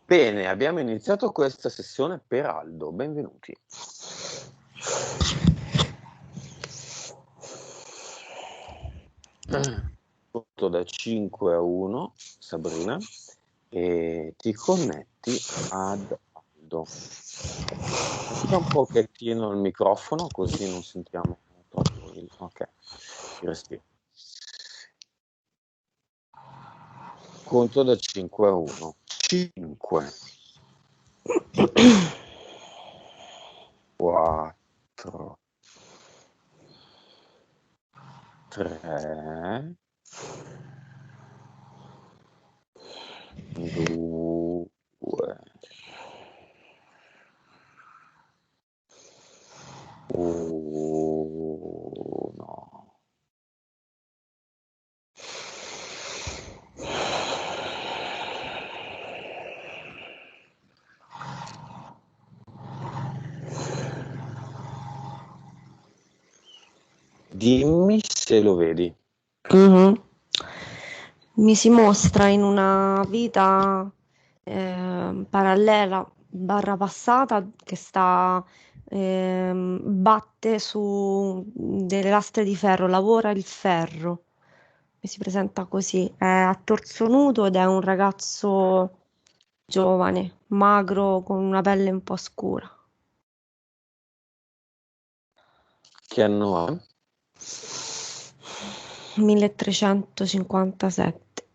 Bene, abbiamo iniziato questa sessione per Aldo, benvenuti. Conto da 5 a 1, Sabrina, e ti connetti ad Aldo. Alza un pochettino il microfono così non sentiamo troppo ok, respiro. Conto da 5 a 1. 5 4 3 2 1. Dimmi se lo vedi. Mi si mostra in una vita parallela barra passata che batte su delle lastre di ferro, lavora il ferro. Mi si presenta così, è a torso nudo ed è un ragazzo giovane, magro, con una pelle un po' scura. Che anno ha? 1357.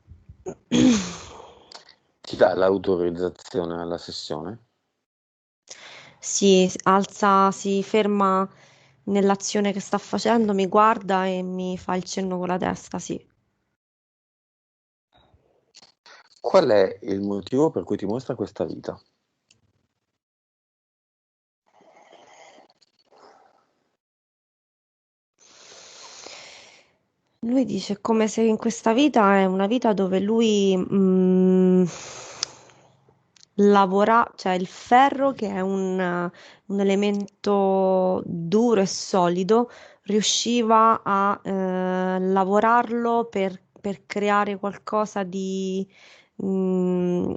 Ti dà l'autorizzazione alla sessione? Si alza, si ferma nell'azione che sta facendo, mi guarda e mi fa il cenno con la testa, sì. Qual è il motivo per cui ti mostra questa vita? Lui dice come se in questa vita è una vita dove lui lavora, cioè il ferro che è un elemento duro e solido, riusciva a lavorarlo per creare qualcosa di, mm,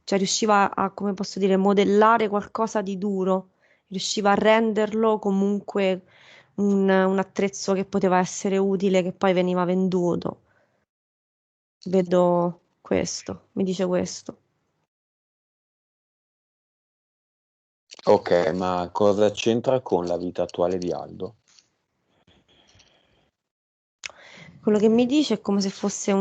cioè riusciva a, come posso dire, modellare qualcosa di duro, riusciva a renderlo comunque un attrezzo che poteva essere utile, che poi veniva venduto. Vedo questo, mi dice questo. Ok, ma cosa c'entra con la vita attuale di Aldo? Quello che mi dice è come se fosse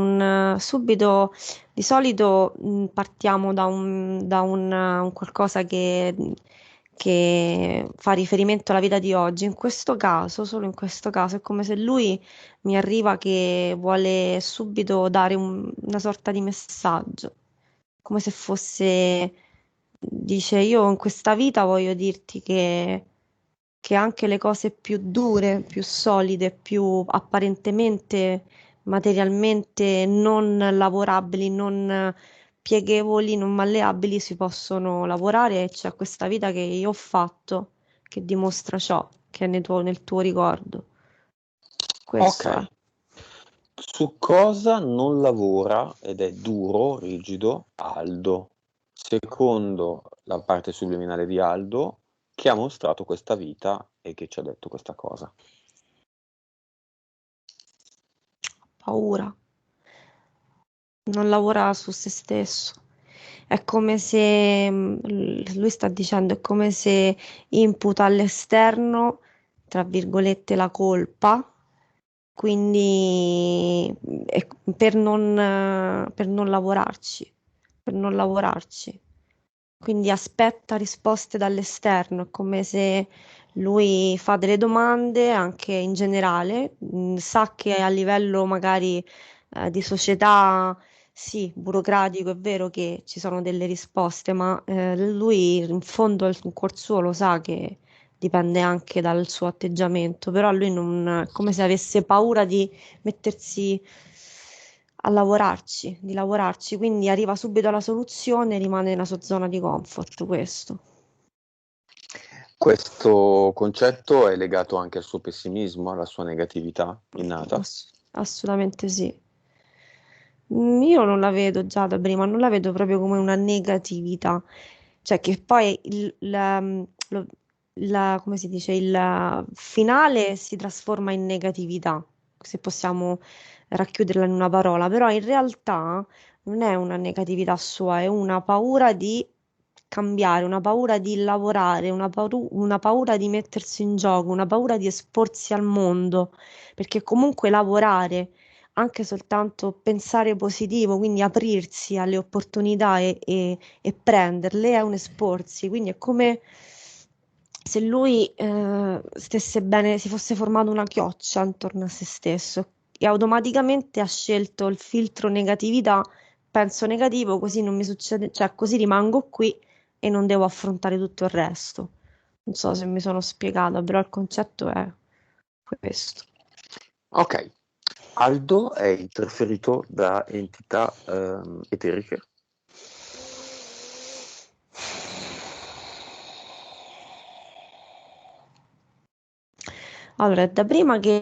subito, di solito partiamo da un qualcosa che fa riferimento alla vita di oggi. In questo caso, solo in questo caso, è come se lui mi arriva che vuole subito dare una sorta di messaggio, come se fosse, dice, io in questa vita voglio dirti che anche le cose più dure, più solide, più apparentemente materialmente non lavorabili, non pieghevoli, non malleabili, si possono lavorare e c'è questa vita che io ho fatto che dimostra ciò, che è nel tuo ricordo. Questo è. Ok, su cosa non lavora ed è duro, rigido, Aldo? Secondo la parte subliminale di Aldo, che ha mostrato questa vita e che ci ha detto questa cosa. Paura. Non lavora su se stesso. È come se, lui sta dicendo, è come se imputa all'esterno, tra virgolette, la colpa, quindi per non lavorarci, per non lavorarci. Quindi aspetta risposte dall'esterno, è come se lui fa delle domande anche in generale, sa che a livello magari di società, sì, burocratico, è vero che ci sono delle risposte, ma lui in fondo in cuor suo lo sa che dipende anche dal suo atteggiamento, però lui non, è come se avesse paura di mettersi a lavorarci, di lavorarci, quindi arriva subito alla soluzione e rimane nella sua zona di comfort, questo. Questo concetto è legato anche al suo pessimismo, alla sua negatività innata. Assolutamente sì. Io non la vedo già da prima, non la vedo proprio come una negatività, cioè che poi come si dice, il finale si trasforma in negatività, se possiamo racchiuderla in una parola, però in realtà non è una negatività sua, è una paura di cambiare, una paura di lavorare, una paura di mettersi in gioco, una paura di esporsi al mondo, perché comunque lavorare anche soltanto pensare positivo, quindi aprirsi alle opportunità e prenderle è un esporsi, quindi è come se lui stesse bene, si fosse formato una chioccia intorno a se stesso e automaticamente ha scelto il filtro negatività, penso negativo, così non mi succede, cioè così rimango qui e non devo affrontare tutto il resto. Non so se mi sono spiegata, però il concetto è questo. Ok, Aldo è interferito da entità eteriche. Allora, è da prima che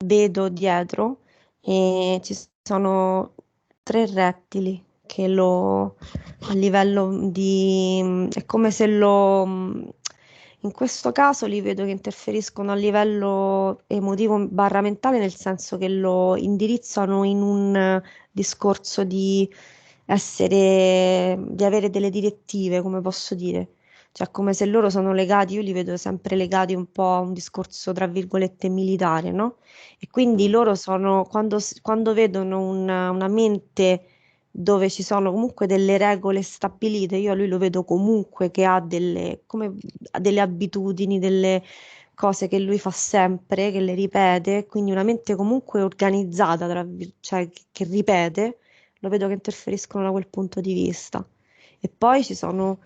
vedo dietro e ci sono tre rettili che lo a livello di è come se lo in questo caso li vedo che interferiscono a livello emotivo barra mentale, nel senso che lo indirizzano in un discorso di di avere delle direttive, come posso dire. Cioè, come se loro sono legati, io li vedo sempre legati un po' a un discorso, tra virgolette, militare, no? E quindi Mm. loro sono, quando vedono una mente dove ci sono comunque delle regole stabilite, io a lui lo vedo comunque che ha ha delle abitudini, delle cose che lui fa sempre, che le ripete, quindi una mente comunque organizzata, cioè che ripete, lo vedo che interferiscono da quel punto di vista. E poi ci sono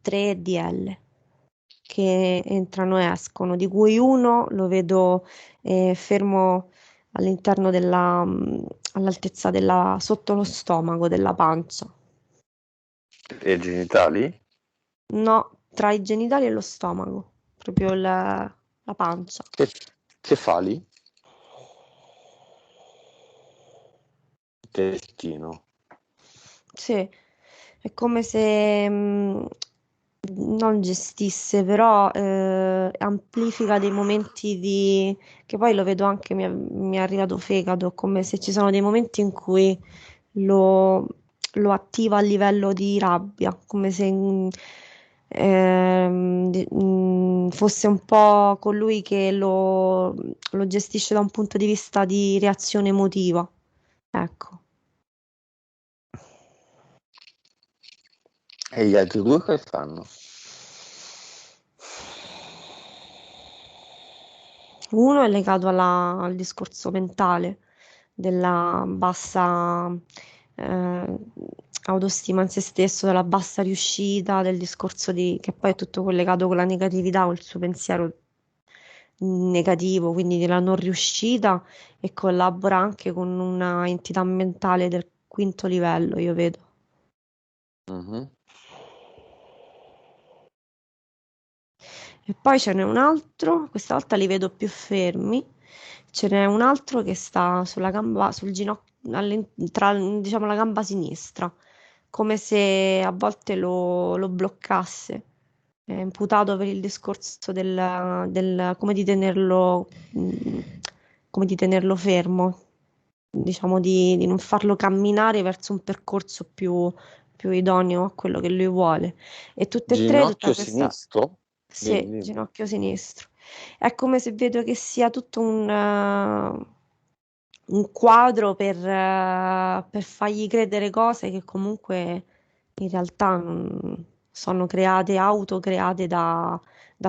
tre DL che entrano e escono, di cui uno lo vedo fermo all'interno all'altezza sotto lo stomaco, della pancia. E genitali? No, tra i genitali e lo stomaco, proprio la pancia. Ce- Cefali? Intestino? Sì, è come se non gestisse, però amplifica dei momenti che poi lo vedo anche, mi è arrivato fegato, come se ci sono dei momenti in cui lo, lo attiva a livello di rabbia, come se fosse un po' colui che lo gestisce da un punto di vista di reazione emotiva. Ecco. E gli altri due che fanno? Uno è legato al discorso mentale, della bassa eh, autostima in se stesso, della bassa riuscita, del discorso che poi è tutto collegato con la negatività, con il suo pensiero negativo, quindi della non riuscita e collabora anche con una entità mentale del quinto livello, io vedo. Mhm. E poi ce n'è un altro, questa volta li vedo più fermi. Ce n'è un altro che sta sulla gamba, sul ginocchio, tra, diciamo, la gamba sinistra, come se a volte lo bloccasse. È imputato per il discorso come di come di tenerlo fermo, diciamo di non farlo camminare verso un percorso più idoneo a quello che lui vuole. E tutte e tre, tutta Ginocchio questa. sinistro? Sì, Dimmi, dimmi. ginocchio sinistro. È come se vedo che sia tutto un quadro per fargli credere cose che comunque in realtà non sono create, autocreate da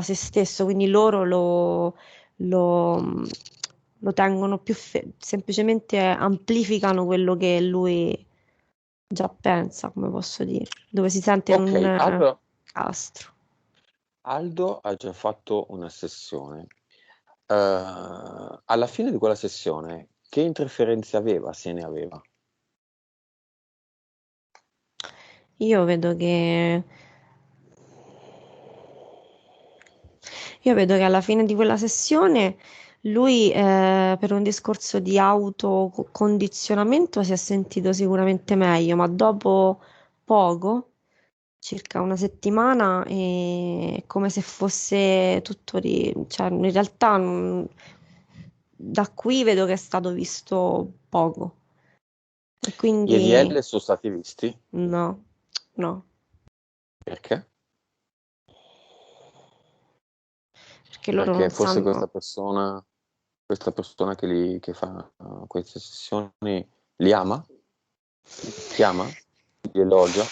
se stesso, quindi lo, lo tengono semplicemente amplificano quello che lui già pensa, come posso dire, dove si sente in Ok, un allora castro. Aldo ha già fatto una sessione. Alla fine di quella sessione, che interferenze aveva, se ne aveva? Io vedo che Io vedo che alla fine di quella sessione Lui per un discorso di autocondizionamento si è sentito sicuramente meglio, ma dopo poco, circa una settimana, è come se fosse tutto cioè in realtà da qui vedo che è stato visto poco e Gli quindi EDL sono stati visti? no, no, Perché? perché loro non Perché forse sanno. questa persona che fa queste sessioni li ama? Ti ama? Li elogia?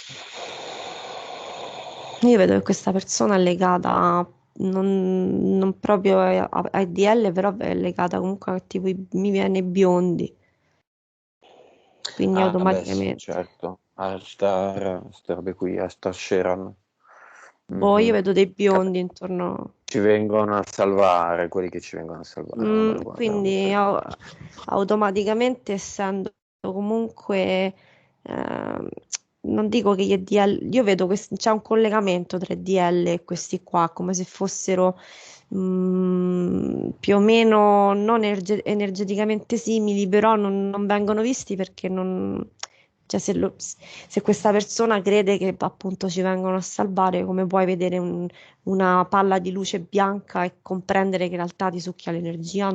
Io vedo che questa persona è legata non proprio ai DL, però è legata comunque a tipo mi viene biondi, quindi Ah, beh, sì, automaticamente. certo. Alstar, queste robe qui, Alstar Sheran. Boh, io Mhm. vedo dei Cap- biondi intorno. Ci vengono a salvare, quelli che ci vengono a salvare. Vabbè, guarda, Quindi automaticamente essendo comunque ehm, non dico che gli EDL, io vedo c'è un collegamento tra EDL e questi qua, come se fossero più o meno non energeticamente simili, però non vengono visti perché non, cioè se questa persona crede che appunto ci vengono a salvare, come puoi vedere una palla di luce bianca e comprendere che in realtà ti succhia l'energia,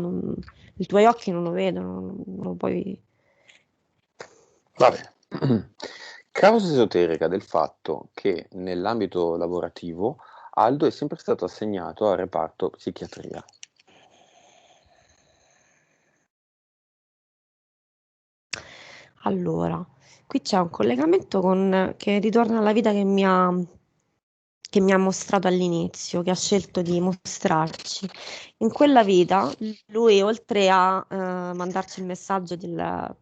i tuoi occhi non lo vedono, non lo puoi. Vabbè. Causa esoterica del fatto che nell'ambito lavorativo Aldo è sempre stato assegnato al reparto psichiatria. Allora, qui c'è un collegamento che ritorna alla vita che mi ha mostrato all'inizio, che ha scelto di mostrarci. In quella vita, lui, oltre a mandarci il messaggio del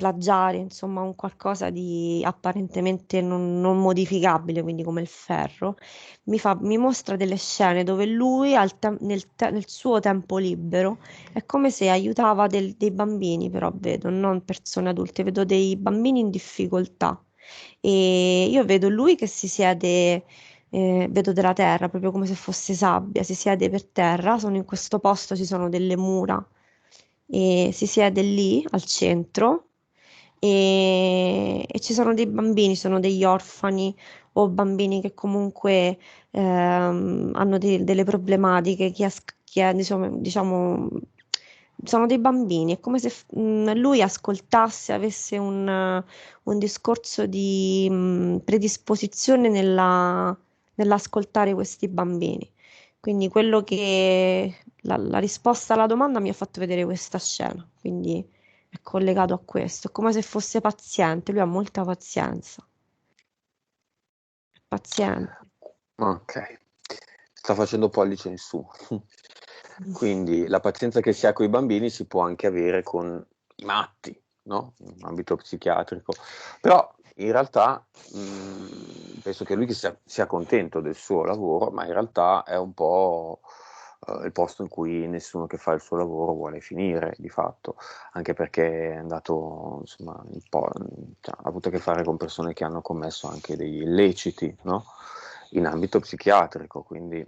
plagiare, insomma, un qualcosa di apparentemente non modificabile, quindi come il ferro, mi mostra delle scene dove lui, nel suo tempo libero, è come se aiutava dei bambini, però vedo, non persone adulte, vedo dei bambini in difficoltà. E io vedo lui che si siede, vedo della terra, proprio come se fosse sabbia, si siede per terra, sono in questo posto, ci sono delle mura e si siede lì al centro e ci sono dei bambini, sono degli orfani o bambini che comunque hanno delle problematiche, diciamo, sono dei bambini, è come se lui ascoltasse, avesse un discorso di predisposizione nell'ascoltare questi bambini. Quindi quello che la risposta alla domanda mi ha fatto vedere questa scena, quindi è collegato a questo, è come se fosse paziente, lui ha molta pazienza, è paziente. Ok, sta facendo pollice in su. Quindi la pazienza che si ha con i bambini si può anche avere con i matti, no? In ambito psichiatrico. Però in realtà penso che lui che sia contento del suo lavoro, ma in realtà è un po' il posto in cui nessuno che fa il suo lavoro vuole finire, di fatto, anche perché è andato, insomma, un po', cioè, ha avuto a che fare con persone che hanno commesso anche degli illeciti, no? In ambito psichiatrico, quindi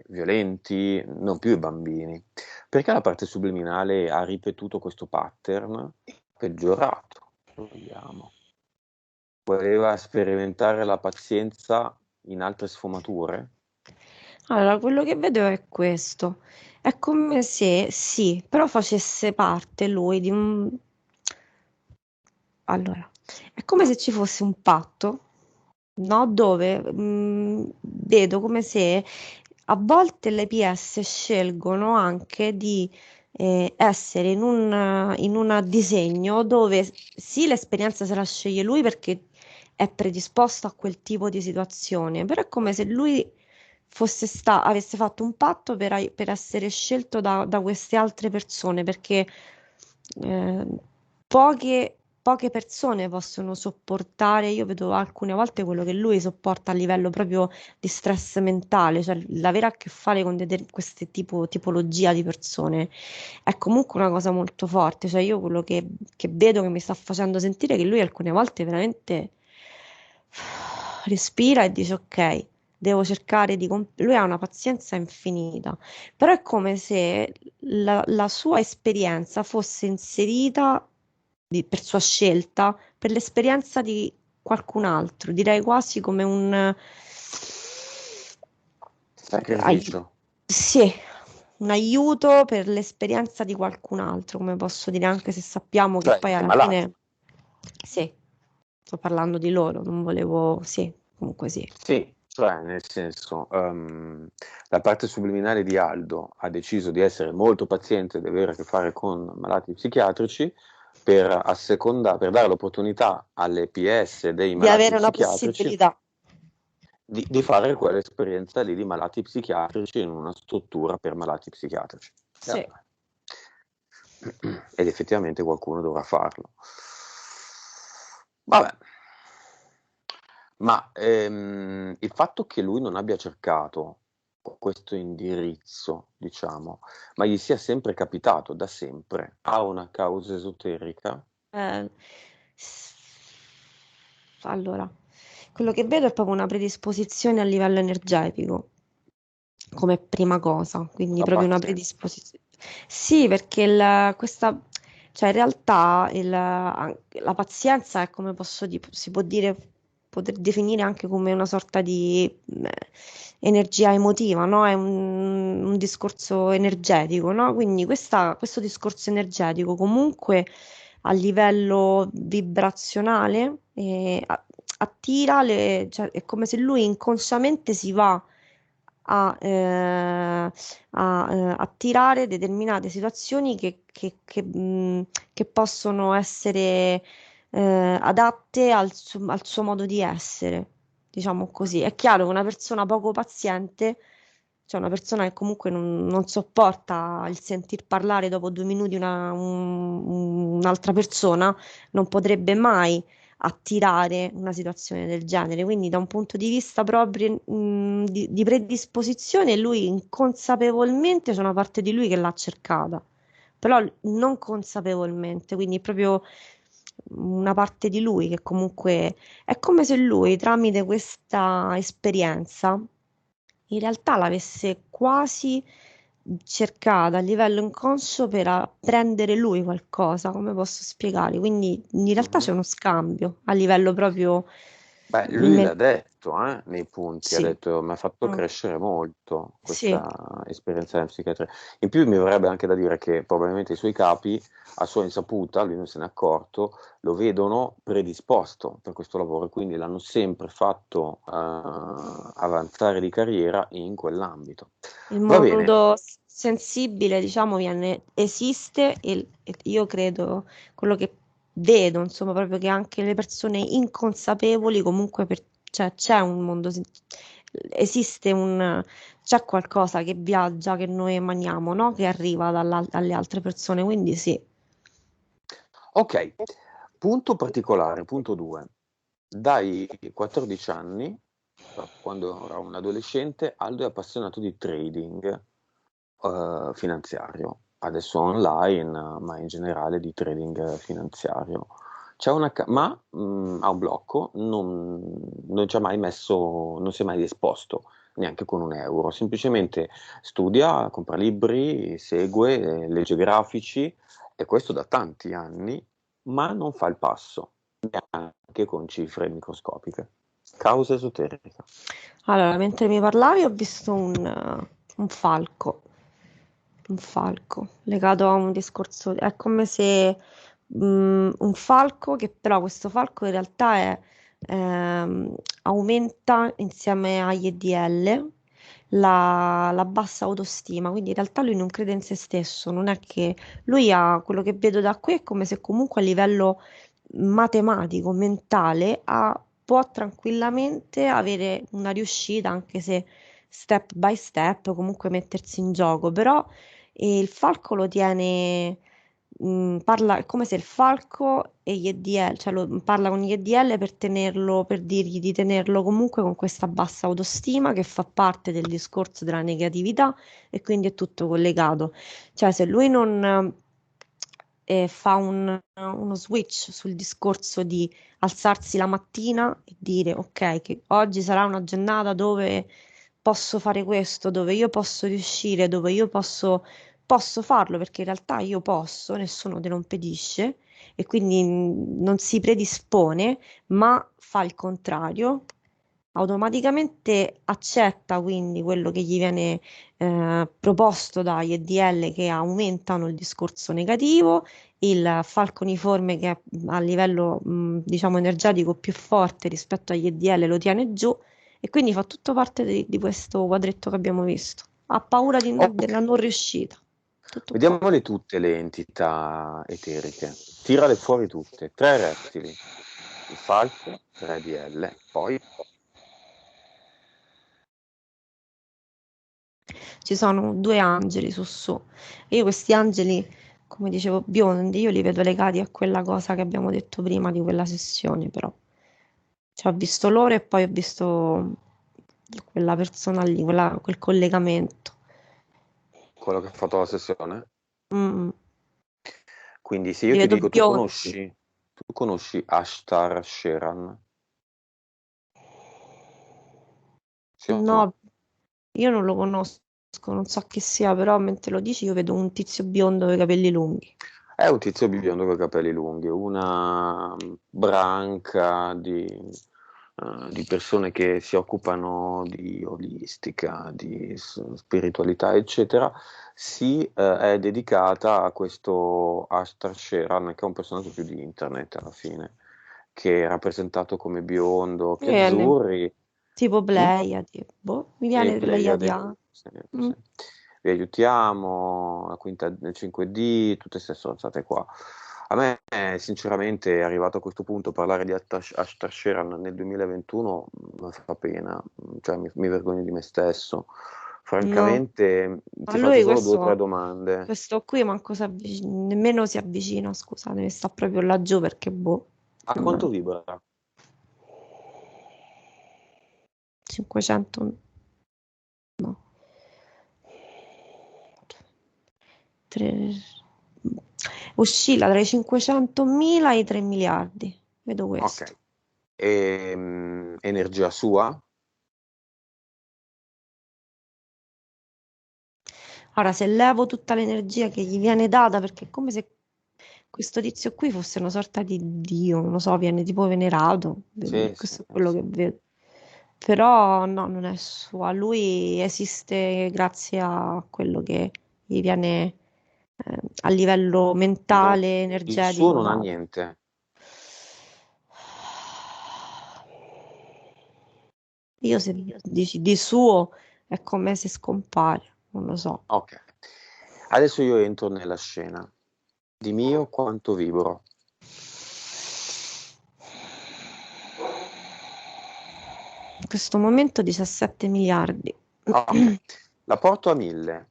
violenti, non più i bambini. Perché la parte subliminale ha ripetuto questo pattern e peggiorato, se vogliamo. Voleva sperimentare la pazienza in altre sfumature? Allora, quello che vedo è questo. È come se, sì, però facesse parte lui di un. Allora, è come se ci fosse un patto, no? Dove vedo come se a volte le PS scelgono anche di essere in un disegno dove sì, l'esperienza se la sceglie lui perché è predisposto a quel tipo di situazione, però è come se lui avesse fatto un patto per essere scelto da queste altre persone, perché eh, poche persone possono sopportare, io vedo alcune volte quello che lui sopporta a livello proprio di stress mentale, cioè l'avere a che fare con queste tipologia di persone è comunque una cosa molto forte, cioè io quello che vedo che mi sta facendo sentire è che lui alcune volte veramente respira e dice ok, devo cercare di... Lui ha una pazienza infinita, però è come se la sua esperienza fosse inserita per sua scelta per l'esperienza di qualcun altro, direi quasi come un Sacrificio. sì, un aiuto per l'esperienza di qualcun altro, come posso dire, anche se sappiamo che Cioè, poi i alla malati. fine sì, sto parlando di loro, non volevo, sì, comunque sì. Sì, cioè nel senso, la parte subliminale di Aldo ha deciso di essere molto paziente, di avere a che fare con malati psichiatrici per dare l'opportunità alle PS dei Di malati avere una psichiatrici possibilità. di fare quell'esperienza lì di malati psichiatrici in una struttura per malati psichiatrici. Sì. Ed effettivamente qualcuno dovrà farlo. Vabbè. Ma il fatto che lui non abbia cercato questo indirizzo, diciamo, ma gli sia sempre capitato da sempre, ha una causa esoterica? Eh, s- allora, quello che vedo è proprio una predisposizione a livello energetico, come prima cosa, quindi La proprio una pazienza. predisposizione. Sì, perché cioè in realtà la pazienza è come si può dire, poter definire anche come una sorta di energia emotiva, no? È un discorso energetico, no? Quindi questo discorso energetico comunque a livello vibrazionale attira cioè è come se lui inconsciamente si va a attirare determinate situazioni che possono essere adatte al suo modo di essere, diciamo così. È chiaro che una persona poco paziente, cioè una persona che comunque non sopporta il sentir parlare dopo 2 minuti un'altra persona, non potrebbe mai attirare una situazione del genere. Quindi, da un punto di vista proprio di predisposizione, lui inconsapevolmente c'è una parte di lui che l'ha cercata, però non consapevolmente, quindi è proprio una parte di lui che comunque è come se lui, tramite questa esperienza, in realtà l'avesse quasi cercata a livello inconscio per apprendere lui qualcosa, come posso spiegare? Quindi in realtà c'è Mhm. uno scambio a livello proprio Beh, lui men- l'ha detto, nei punti, ha sì, detto mi ha fatto mm, crescere molto sì, questa esperienza in psichiatria. In più mi verrebbe anche da dire che probabilmente i suoi capi, a sua insaputa, lui non se n'è accorto, lo vedono predisposto per questo lavoro e quindi l'hanno sempre fatto avanzare di carriera in quell'ambito. il Va bene. mondo sensibile, diciamo, esiste e io credo, quello che vedo, insomma, proprio che anche le persone inconsapevoli, comunque cioè, c'è un mondo, esiste c'è qualcosa che viaggia, che noi emaniamo, no? Che arriva dalle altre persone, quindi sì. Ok, punto particolare, punto 2. Dai 14 anni, quando era un adolescente, Aldo è appassionato di trading finanziario, adesso online, ma in generale di trading finanziario. Ma ha un blocco, non ci ha mai messo, non si è mai esposto neanche con 1 euro, semplicemente studia, compra libri, segue, legge grafici e questo da tanti anni, ma non fa il passo, neanche con cifre microscopiche. Causa esoterica. Allora, mentre mi parlavi ho visto un falco, un falco legato a un discorso, è come se un falco che però questo falco in realtà aumenta insieme agli EDL la bassa autostima, quindi in realtà lui non crede in se stesso, non è che lui ha quello che vedo da qui è come se comunque a livello matematico, mentale, può tranquillamente avere una riuscita, anche se step by step, comunque mettersi in gioco, però il falco lo tiene, parla, è come se il falco e gli EDL, cioè parla con gli EDL per tenerlo, per dirgli di tenerlo comunque con questa bassa autostima che fa parte del discorso della negatività e quindi è tutto collegato. Cioè, se lui fa uno switch sul discorso di alzarsi la mattina e dire ok, che oggi sarà una giornata dove posso fare questo, dove io posso riuscire, dove io posso farlo, perché in realtà io posso, nessuno te lo impedisce e quindi non si predispone, ma fa il contrario. Automaticamente accetta quindi quello che gli viene proposto dagli EDL che aumentano il discorso negativo, il falconiforme che è a livello diciamo energetico più forte rispetto agli EDL lo tiene giù e quindi fa tutto parte di questo quadretto che abbiamo visto. Ha paura della Ok, non riuscita. Tutto qua. vediamole tutte le entità eteriche. Tirale fuori tutte. 3 rettili, il falco, 3 DL, poi Ci sono due angeli su. E io questi angeli, come dicevo, biondi, io li vedo legati a quella cosa che abbiamo detto prima di quella sessione, però. Cioè, ho visto loro e poi ho visto quella persona lì, quel collegamento. quello che ha fatto la sessione. Mm. Quindi se io Li ti vedo dico, biondi. tu conosci Ashtar Sheran? Sì o no? No, io non lo conosco, non so chi sia, però mentre lo dici io vedo un tizio biondo con i capelli lunghi. È un tizio biondo con i capelli lunghi, una branca di persone che si occupano di olistica, di spiritualità, eccetera, è dedicata a questo Ashtar Sheran, che è un personaggio più di internet alla fine, che è rappresentato come biondo, occhi E, azzurri. tipo Mm? Pleiadi, boh, mi Sì, viene Pleiade, Pleiadiano. sì, Mm. sì. Vi aiutiamo, la quinta del 5D, tutte queste stronzate qua. A me, sinceramente, è arrivato a questo punto parlare di Ashtar Sheran nel 2021 mi fa pena, cioè mi vergogno di me stesso. No, Francamente, a ti faccio lui solo 2 o 3 questo, domande. questo qui manco nemmeno si avvicina, scusate, sta proprio laggiù perché boh, A quanto vibra? 500, no, tre- oscilla tra i 500.000 e i 3 miliardi, vedo questo. Ok. Energia sua? Ora, se levo tutta l'energia che gli viene data, perché è come se questo tizio qui fosse una sorta di dio, non lo so, viene tipo venerato, Sì, sì, questo è quello sì. che vedo. Però no, non è sua, lui esiste grazie a quello che gli viene a livello Non- mentale, il suo energetico non ha dato. niente. Io se dici di suo è come se scompare, non lo so. Ok. Adesso io entro nella scena. Di mio quanto vibro? In questo momento 17 miliardi. Ok. La porto a 1000.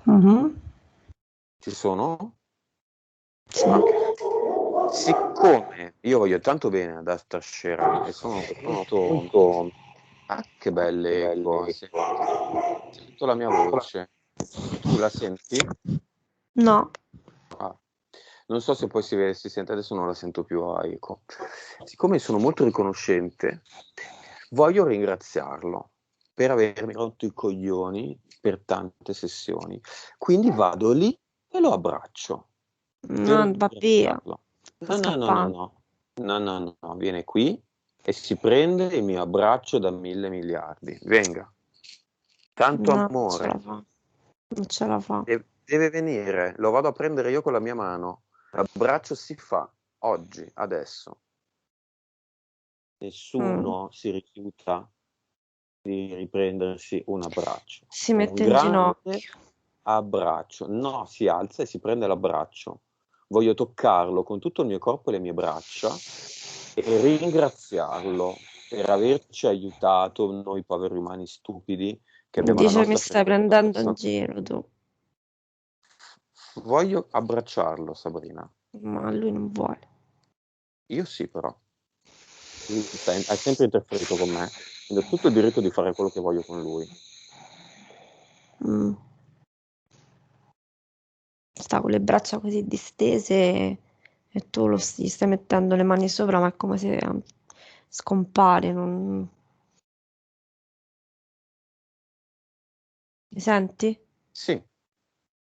Mhm. Ci sono? Sì. Ok. Siccome io voglio tanto bene ad Asta Sheran e sono molto... Ah, che belle eco. Sento la mia voce. Tu la senti? No, Ah. Non so se poi si sente, adesso non la sento più a eco. Siccome sono molto riconoscente, voglio ringraziarlo per avermi rotto i coglioni per tante sessioni. Quindi vado lì e lo abbraccio per no, va via. ringraziarlo. Sta No, no, no, no, scappando. no, no, no, no, viene qui e si prende il mio abbraccio da 1000 miliardi. Venga, tanto No, non ce la amore. fa. Non ce la fa. Deve venire, lo vado a prendere io con la mia mano. L'abbraccio si fa oggi, adesso. Mm. Nessuno si rifiuta di riprendersi un abbraccio. Si Un mette in grande ginocchio. abbraccio. No, si alza e si prende l'abbraccio. Voglio toccarlo con tutto il mio corpo e le mie braccia e ringraziarlo per averci aiutato, noi poveri umani stupidi, che abbiamo la Dice mi nostra stai frequenza prendendo in personale. giro tu. Voglio abbracciarlo, Sabrina. Ma lui non vuole. Io sì, però. Hai sempre interferito con me, quindi ho tutto il diritto di fare quello che voglio con lui. Mm. Sta con le braccia così distese e tu gli stai mettendo le mani sopra, ma è come se scompare. Mi senti? Sì,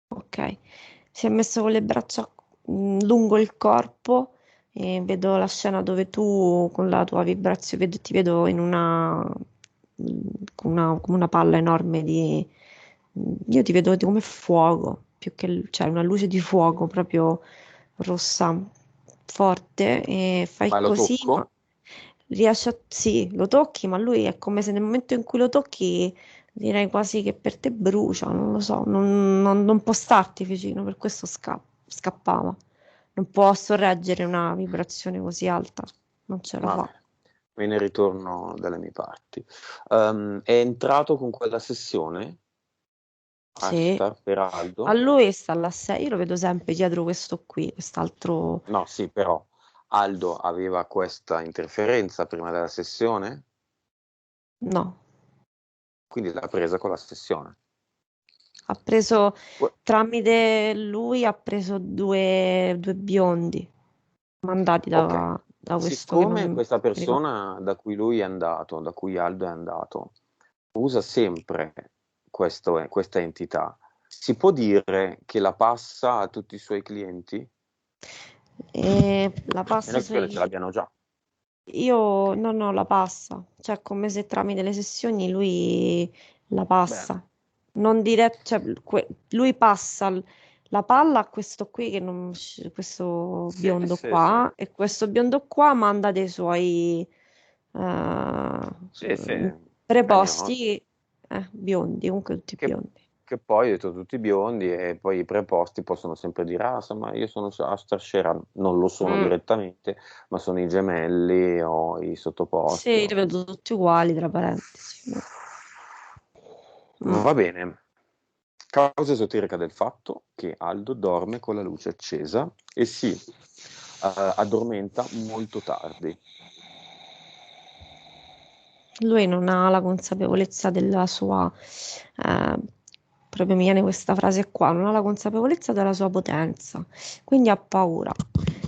Ok. Si è messo con le braccia lungo il corpo e vedo la scena dove tu con la tua vibrazione, ti vedo in come una palla enorme di... Io ti vedo come fuoco, più che... cioè una luce di fuoco proprio rossa, forte, e fai ma lo così, ma tocco? riesci a... Sì, lo tocchi, ma lui è come se nel momento in cui lo tocchi direi quasi che per te brucia, non lo so, non può starti vicino, per questo scappava. Non può sorreggere una vibrazione così alta, non ce la fa. Vabbè, me ne ritorno dalle mie parti. È entrato con quella sessione Sì, Ashtar per a Aldo? lui sta alla 6, io lo vedo sempre dietro questo qui, quest'altro... No, sì, però Aldo aveva questa interferenza prima della sessione, No, quindi l'ha presa con la sessione. ha preso, Gu- tramite lui ha preso due biondi mandati Ok, da questo che non siccome mi questa ricordo. persona da cui lui è andato, da cui Aldo è andato, usa sempre questa entità, si può dire che la passa a tutti i suoi clienti? E la E passa noi credo ce sui... l'abbiano già. Io no, no, la passa, cioè come se tramite le sessioni lui la Bene. passa, non direct, cioè lui passa la palla a questo qui che non, questo Sì, biondo sì, sì. qua e questo biondo qua manda dei suoi eh, Sì, sì, cagnoli. preposti, biondi, comunque tutti Che, biondi. che poi, ho detto, tutti biondi e poi i preposti possono sempre dire, ah, insomma, io sono Astar Sheran, non lo sono Mm, direttamente, ma sono i gemelli o i sottoposti. sì, li vedo tutti uguali, tra parentesi. Mm. Va bene. Causa esoterica del fatto che Aldo dorme con la luce accesa e si addormenta molto tardi. Lui non ha la consapevolezza della sua, eh, proprio mi viene questa frase qua, non ha la consapevolezza della sua potenza, quindi ha paura.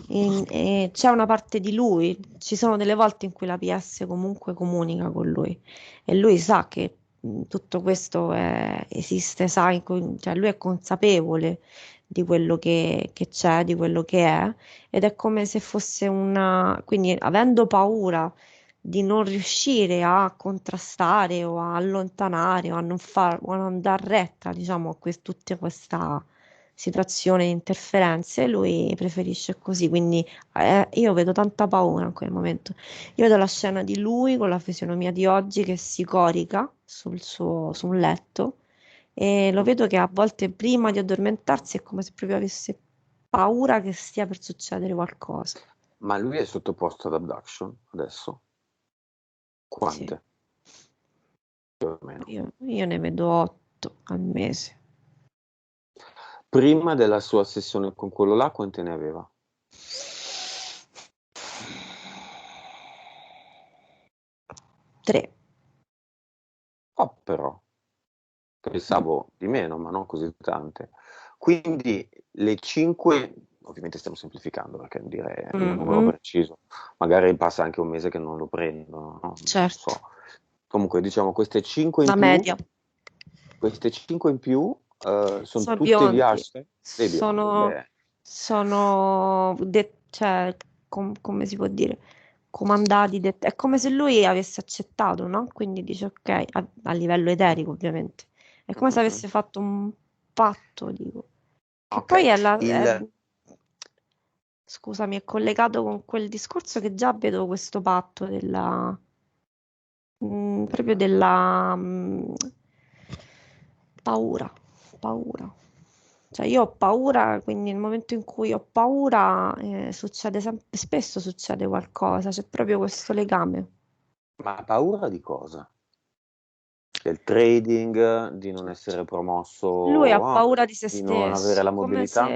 E c'è una parte di lui, ci sono delle volte in cui la PS comunque comunica con lui e lui sa che tutto questo esiste, sa, cioè lui è consapevole di quello che c'è, di quello che è, ed è come se fosse una, quindi avendo paura di non riuscire a contrastare o a allontanare o a non far, o a non dar retta, diciamo, a tutta questa situazione di interferenze, lui preferisce così, quindi io vedo tanta paura in quel momento. Io vedo la scena di lui con la fisionomia di oggi che si corica su un letto e lo vedo che a volte prima di addormentarsi è come se proprio avesse paura che stia per succedere qualcosa. Ma lui è sottoposto ad abduction adesso? Sì. Quante? Più o meno. Io ne vedo 8 al mese. Prima della sua sessione con quello là, quante ne aveva? 3. Oh, però, pensavo di meno, ma non così tante. Quindi le 5, ovviamente stiamo semplificando perché dire il numero preciso, magari passa anche un mese che non lo prendono, no? Non Certo, so. Comunque, diciamo, una media. queste 5 in più, sono Sono tutte di biondi. hashtag dei biondi. Sono, Beh, cioè, come si può dire? Comandati. È come se lui avesse accettato, no? Quindi dice ok, a livello eterico, ovviamente. È come se mhm. avesse fatto un patto, dico. Che Ok, poi il... scusami, è collegato con quel discorso che già vedo questo patto della proprio della paura, paura. Cioè io ho paura, quindi nel momento in cui ho paura succede sempre, spesso succede qualcosa, c'è proprio questo legame. Ma paura di cosa? Del trading, di non essere Lui ha promosso, paura di se di non avere stesso, la mobilità?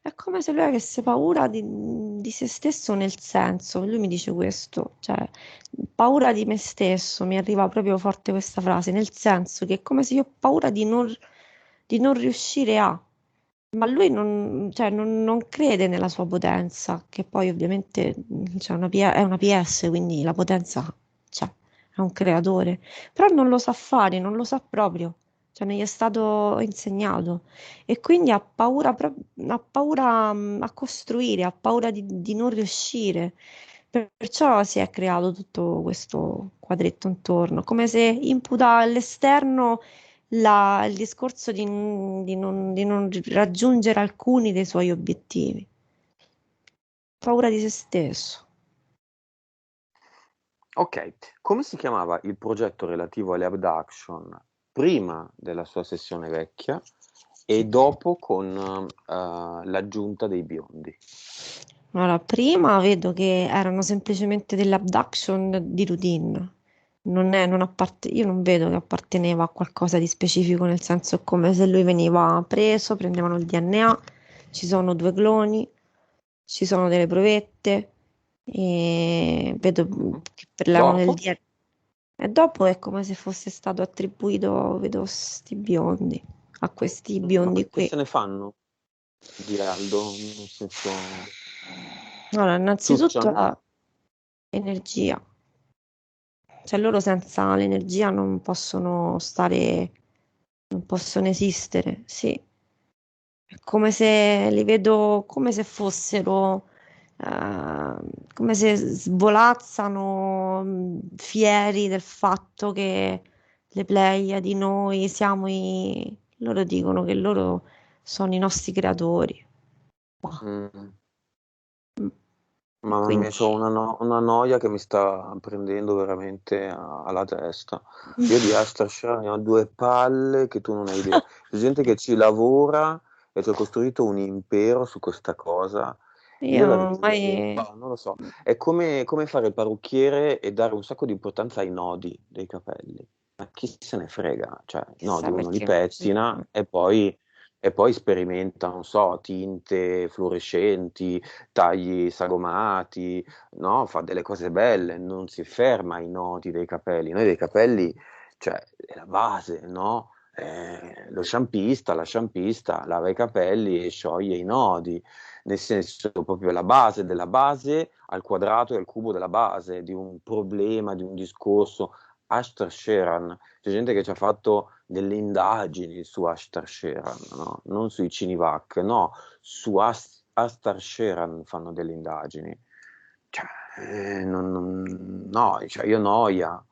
è come se lui avesse paura di se stesso nel senso, lui mi dice questo, cioè paura di me stesso, mi arriva proprio forte questa frase, nel senso che è come se io ho paura di non riuscire a. Ma lui non, cioè, non crede nella sua potenza, che poi ovviamente è una PS, quindi la potenza c'è, è un creatore, però non lo sa fare, non lo sa proprio, cioè non gli è stato insegnato e quindi ha paura, ha paura a costruire, ha paura di non riuscire. Perciò si è creato tutto questo quadretto intorno, come se imputa all'esterno il discorso di non raggiungere alcuni dei suoi obiettivi. Paura di se stesso. Ok, come si chiamava il progetto relativo alle abduction prima della sua sessione vecchia e dopo con l'aggiunta dei biondi? Allora, prima vedo che erano semplicemente delle abduction di routine. Io non vedo che apparteneva a qualcosa di specifico, nel senso è come se lui veniva preso, prendevano il DNA, ci sono due cloni, ci sono delle provette e vedo Mhm. che parlavano del Dopo? DNA. E dopo è come se fosse stato attribuito, vedo, sti biondi, a questi Ma biondi che qui. se ne fanno di Aldo? Nel senso, Allora, innanzitutto ciucciano? la energia. Cioè loro senza l'energia non possono stare, non possono esistere, sì. È come se li vedo come se fossero, eh, come se svolazzano, fieri del fatto che le Pleiadi, noi siamo i... Loro dicono che loro sono i nostri creatori. Wow. Mm. Mm. E Mamma mia, quindi... c'ho una noia che mi sta prendendo veramente alla testa. Io di Astra ne ho due palle che tu non hai idea. C'è gente che ci lavora e ci ha costruito un impero su questa cosa. Io Io la ormai... vedo, non lo so, è come fare il parrucchiere e dare un sacco di importanza ai nodi dei capelli. Ma chi se ne frega? Cioè, i nodi Chissà uno li perché... pettina e poi sperimenta, non so, tinte fluorescenti, tagli sagomati, no? Fa delle cose belle, non si ferma ai nodi dei capelli. Noi dei capelli, cioè, è la base, no? La sciampista lava i capelli e scioglie i nodi, nel senso proprio la base della base al quadrato e al cubo della base di un problema, di un discorso. Ashtar Sheran, c'è gente che ci ha fatto delle indagini su Ashtar Sheran, no? Non sui Cinivac, no, su Ashtar Sheran fanno delle indagini. Cioè, no, cioè io noia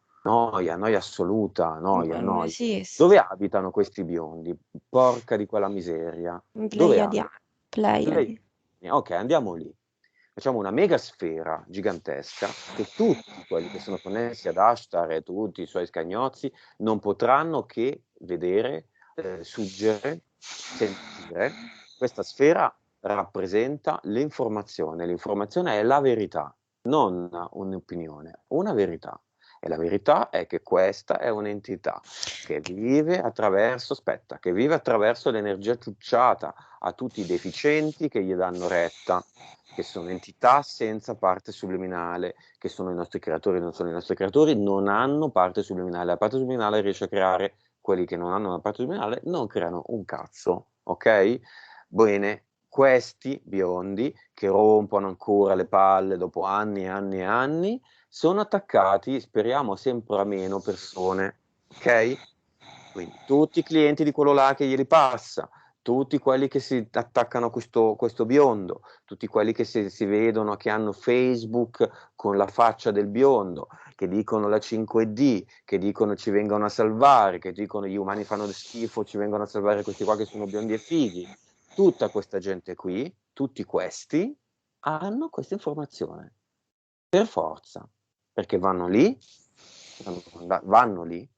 assoluta, non noia. esiste. Dove abitano questi biondi? Porca di quella miseria. Dove Pleiadiani. abitano? Pleiadi. Lei- Ok, andiamo lì. Facciamo una mega sfera gigantesca che tutti quelli che sono connessi ad Ashtar e tutti i suoi scagnozzi non potranno che vedere, suggere, sentire. Questa sfera rappresenta l'informazione. L'informazione è la verità, non un'opinione, una verità. E la verità è che questa è un'entità che vive attraverso, aspetta, che vive attraverso l'energia ciucciata a tutti i deficienti che gli danno retta, che sono entità senza parte subliminale, che sono i nostri creatori, non sono i nostri creatori, non hanno parte subliminale. La parte subliminale riesce a creare, quelli che non hanno una parte subliminale non creano un cazzo, ok? Bene, questi biondi che rompono ancora le palle dopo anni e anni e anni, sono attaccati, speriamo sempre a meno persone, ok? Quindi tutti i clienti di quello là che glieli passa, tutti quelli che si attaccano a questo biondo, tutti quelli che si vedono, che hanno Facebook con la faccia del biondo, che dicono la 5D, che dicono ci vengono a salvare, che dicono gli umani fanno schifo, ci vengono a salvare questi qua che sono biondi e fighi. Tutta questa gente qui, tutti questi, hanno questa informazione per forza, perché vanno lì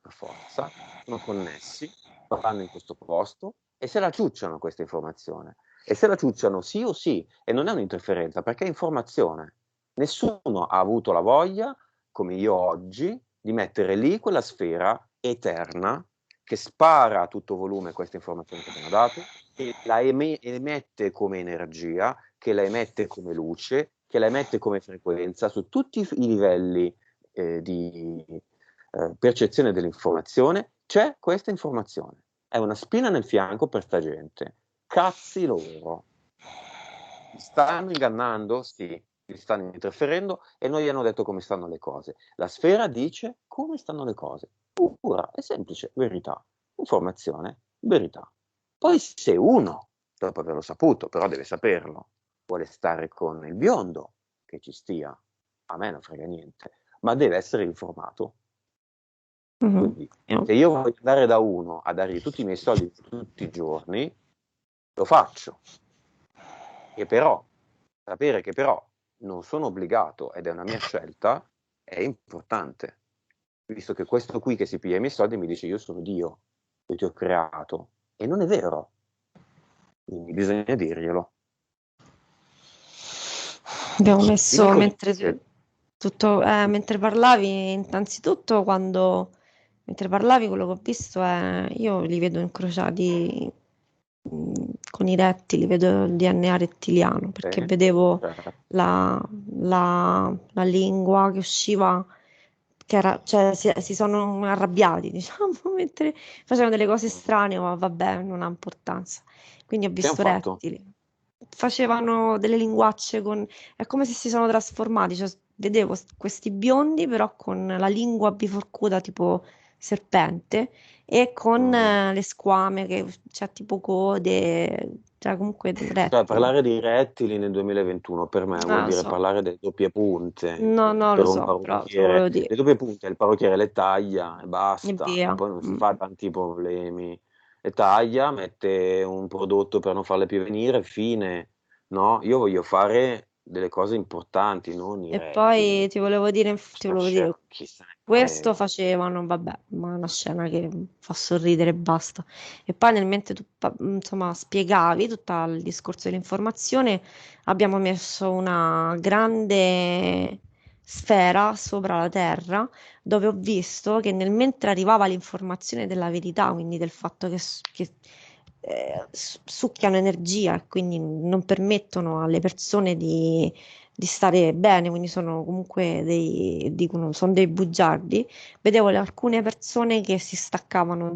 per forza, sono connessi, vanno in questo posto e se la ciucciano questa informazione. E se la ciucciano sì o sì, e non è un'interferenza, perché è informazione. Nessuno ha avuto la voglia, come io oggi, di mettere lì quella sfera eterna che spara a tutto volume questa informazione che abbiamo dato, che la emette come energia, che la emette come luce, che la emette come frequenza su tutti i livelli percezione dell'informazione, c'è questa informazione. È una spina nel fianco per sta gente. Cazzi loro. Li stanno ingannando? Sì, li stanno interferendo e non gli hanno detto come stanno le cose. La sfera dice come stanno le cose. Pura e semplice verità. Informazione, verità. Poi se uno, dopo averlo saputo, però deve saperlo, vuole stare con il biondo, che ci stia, a me non frega niente, ma deve essere informato. Quindi, se io voglio andare da uno a dargli tutti i miei soldi tutti i giorni, lo faccio. E però, sapere che però non sono obbligato ed è una mia scelta, è importante. Visto che questo qui che si piglia i miei soldi mi dice io sono Dio, io ti ho creato. E non è vero. Quindi bisogna dirglielo. Abbiamo messo Dimmi mentre parlavi, innanzitutto mentre parlavi quello che ho visto è, io li vedo incrociati con i rettili, vedo il DNA rettiliano, perché vedevo certo. la lingua che usciva, che era, cioè si sono arrabbiati, diciamo, mentre facevano delle cose strane, ma vabbè, non ha importanza. Quindi ho Che hanno visto fatto? rettili. Facevano delle linguacce con... È come se si sono trasformati, cioè vedevo questi biondi però con la lingua biforcuta tipo serpente e con le squame che c'è tipo code, cioè comunque Cioè, rettili. parlare di rettili nel 2021 per me vuol Non lo dire so, parlare delle doppie punte no, non lo per un so, però te lo volevo parrucchiere. dire. Le doppie punte, il parrucchiere le taglia e E basta, via. poi non si fa tanti problemi. Le taglia, mette un prodotto per non farle più venire, fine. No, io voglio fare delle cose importanti, non i E rettili. poi ti Sta volevo dire, scena, chi se ne questo frega. facevano, vabbè, ma è una scena che fa sorridere e basta. E poi nel mentre tu, insomma, spiegavi tutto il discorso dell'informazione, abbiamo messo una grande sfera sopra la Terra, dove ho visto che nel mentre arrivava l'informazione della verità, quindi del fatto che succhiano energia e quindi non permettono alle persone di stare bene, quindi sono comunque dicono, sono dei bugiardi. Vedevo alcune persone che si staccavano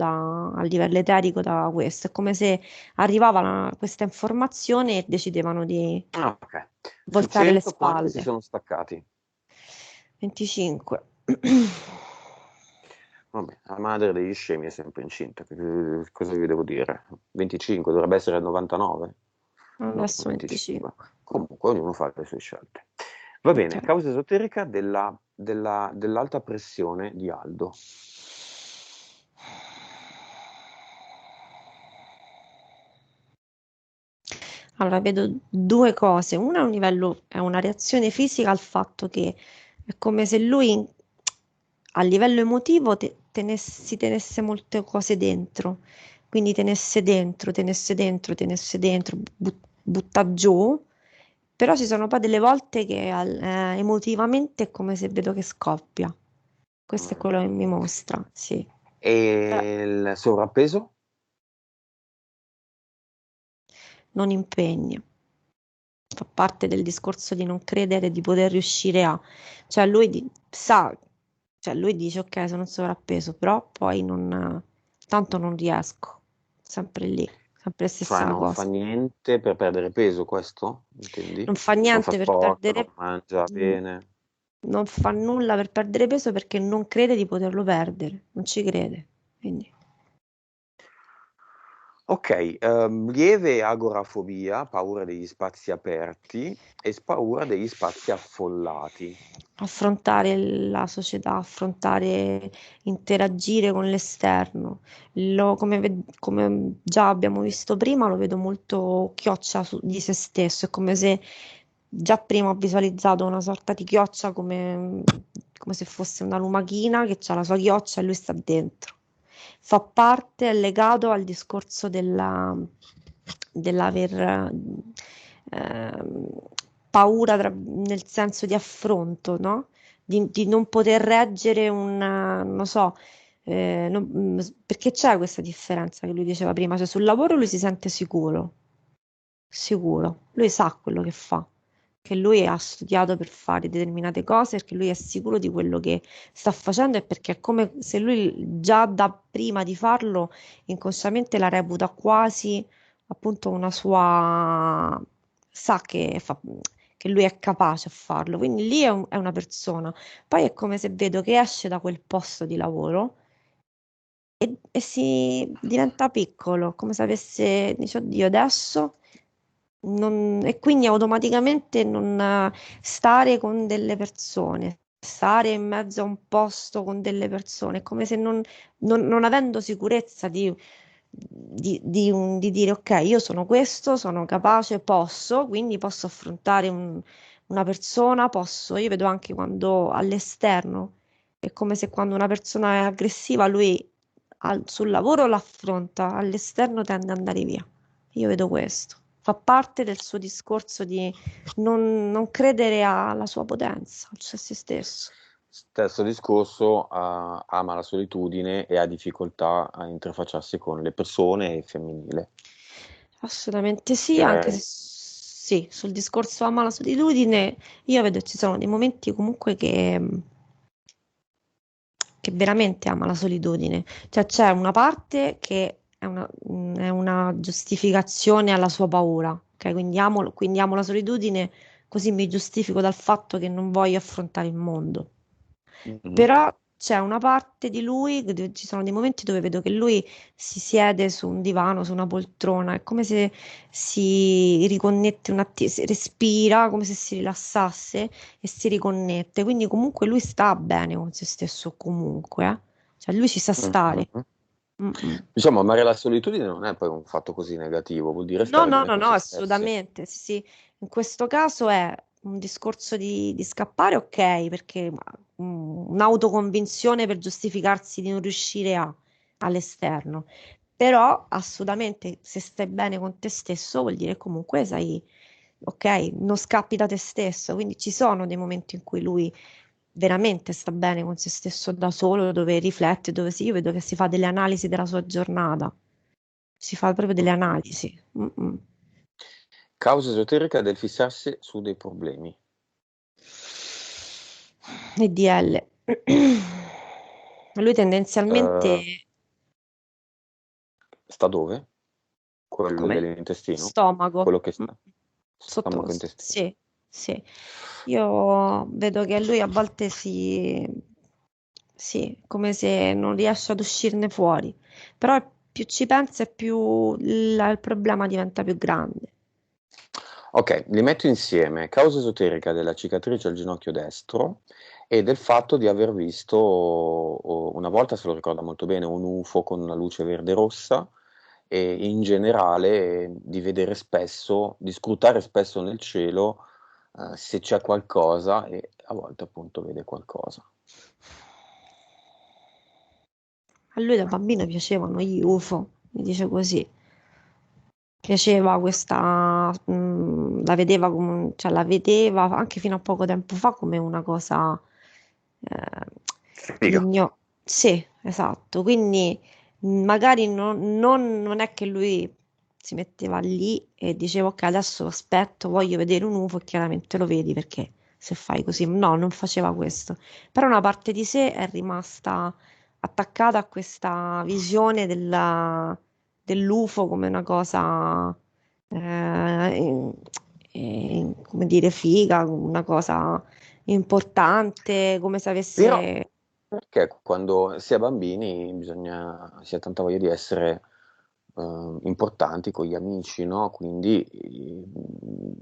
a livello eterico da questo, è come se arrivava questa informazione e decidevano di Ah, ok. Su voltare le 100 quanti si spalle. sono staccati? 25. Vabbè, la madre degli scemi è sempre incinta, cosa vi devo dire? 25, dovrebbe essere il 99? No, Adesso 25. 25. Comunque ognuno fa le sue scelte. Va bene, Ok. causa esoterica dell'alta pressione di Aldo. Allora, vedo due cose. Una a un livello, è una reazione fisica al fatto che è come se lui a livello emotivo si tenesse molte cose dentro, quindi tenesse dentro, tenesse dentro, butta giù, però ci sono poi delle volte che emotivamente è come se vedo che scoppia. Questo è Mm. quello che mi mostra, sì. E il sovrappeso? Non impegna. Fa parte del discorso di non credere di poter riuscire a, cioè sa, cioè lui dice ok, sono in sovrappeso, però poi non, tanto non riesco, sempre lì, sempre la Cioè stessa non fa cosa. niente per perdere peso, questo? Intendi? Non fa Non fa niente per sport, non perdere, mangia mm, bene. non fa nulla per perdere peso perché non crede di poterlo perdere, non ci crede. Quindi. Ok, lieve agorafobia, paura degli spazi aperti e paura degli spazi affollati. Affrontare la società, affrontare, interagire con l'esterno. Come già abbiamo visto prima, lo vedo molto chioccia di se stesso, è come se già prima ho visualizzato una sorta di chioccia come se fosse una lumachina che ha la sua chioccia e lui sta dentro. Fa parte, è legato al discorso dell'aver ehm, paura nel senso di affronto, no? Di non poter reggere non so, perché c'è questa differenza che lui diceva prima, cioè sul lavoro lui si sente sicuro, sicuro, lui sa quello che fa, che lui ha studiato per fare determinate cose, perché lui è sicuro di quello che sta facendo e perché è come se lui già da prima di farlo inconsciamente la reputa quasi appunto una sua, sa che lui è capace a farlo, quindi lì è una persona. Poi è come se vedo che esce da quel posto di lavoro e si diventa piccolo, come se avesse, dice, oddio, adesso e quindi automaticamente non stare con delle persone, stare in mezzo a un posto con delle persone, è come se non avendo sicurezza di dire ok, io sono questo, sono capace, posso, quindi posso affrontare una persona, posso, io vedo anche quando all'esterno, è come se quando una persona è aggressiva, lui sul lavoro l'affronta, all'esterno tende ad andare via. Io vedo questo. Fa parte del suo discorso di non credere alla sua potenza, cioè se stesso. Stesso discorso, ama la solitudine e ha difficoltà a interfacciarsi con le persone e femminile. Assolutamente sì, anche se Direi. sì, sul discorso ama la solitudine, io vedo ci sono dei momenti comunque che veramente ama la solitudine. Cioè c'è una parte che è una giustificazione alla sua paura, ok? Quindi amo la solitudine, così mi giustifico dal fatto che non voglio affrontare il mondo. Mhm. Però c'è una parte di lui, ci sono dei momenti dove vedo che lui si siede su un divano, su una poltrona, è come se si riconnette un attimo, respira, come se si rilassasse e si riconnette. Quindi comunque lui sta bene con se stesso comunque, eh. Cioè lui ci sa stare. Mhm. Mm-mm. Diciamo, amare la solitudine non è poi un fatto così negativo, vuol dire No, stare no, bene no, con no, se stessi. assolutamente. Sì, sì. In questo caso è un discorso di scappare, ok, perché un'autoconvinzione per giustificarsi di non riuscire all'esterno. Però assolutamente se stai bene con te stesso vuol dire comunque sai, ok, non scappi da te stesso. Quindi ci sono dei momenti in cui lui veramente sta bene con se stesso da solo, dove riflette, dove sì, io vedo che si fa delle analisi della sua giornata. Si fa proprio delle analisi. Mm-mm. Causa esoterica del fissarsi su dei problemi. EDL. Lui tendenzialmente Eh, sta dove? Quello come dell'intestino? stomaco, Quello che sta sotto, stomaco intestino. sì, sì. Io vedo che lui a volte sì, come se non riesce ad uscirne fuori, però più ci pensa e più il problema diventa più grande. Ok, li metto insieme. Causa esoterica della cicatrice al ginocchio destro e del fatto di aver visto, una volta se lo ricorda molto bene, un UFO con una luce verde e rossa e in generale di vedere spesso, di scrutare spesso nel cielo se c'è qualcosa e a volte appunto vede qualcosa. A lui da bambino piacevano gli UFO, mi dice così. Piaceva questa, la vedeva come, cioè la vedeva anche fino a poco tempo fa come una cosa Figa. sì, esatto. Quindi magari non è che lui si metteva lì e diceva ok, adesso aspetto, voglio vedere un UFO e chiaramente lo vedi perché se fai così, no, non faceva questo. Però una parte di sé è rimasta attaccata a questa visione dell'UFO come una cosa, eh, come dire, figa, una cosa importante, come se Però avesse... perché quando si è bambini si ha tanta voglia di essere importanti con gli amici, no? Quindi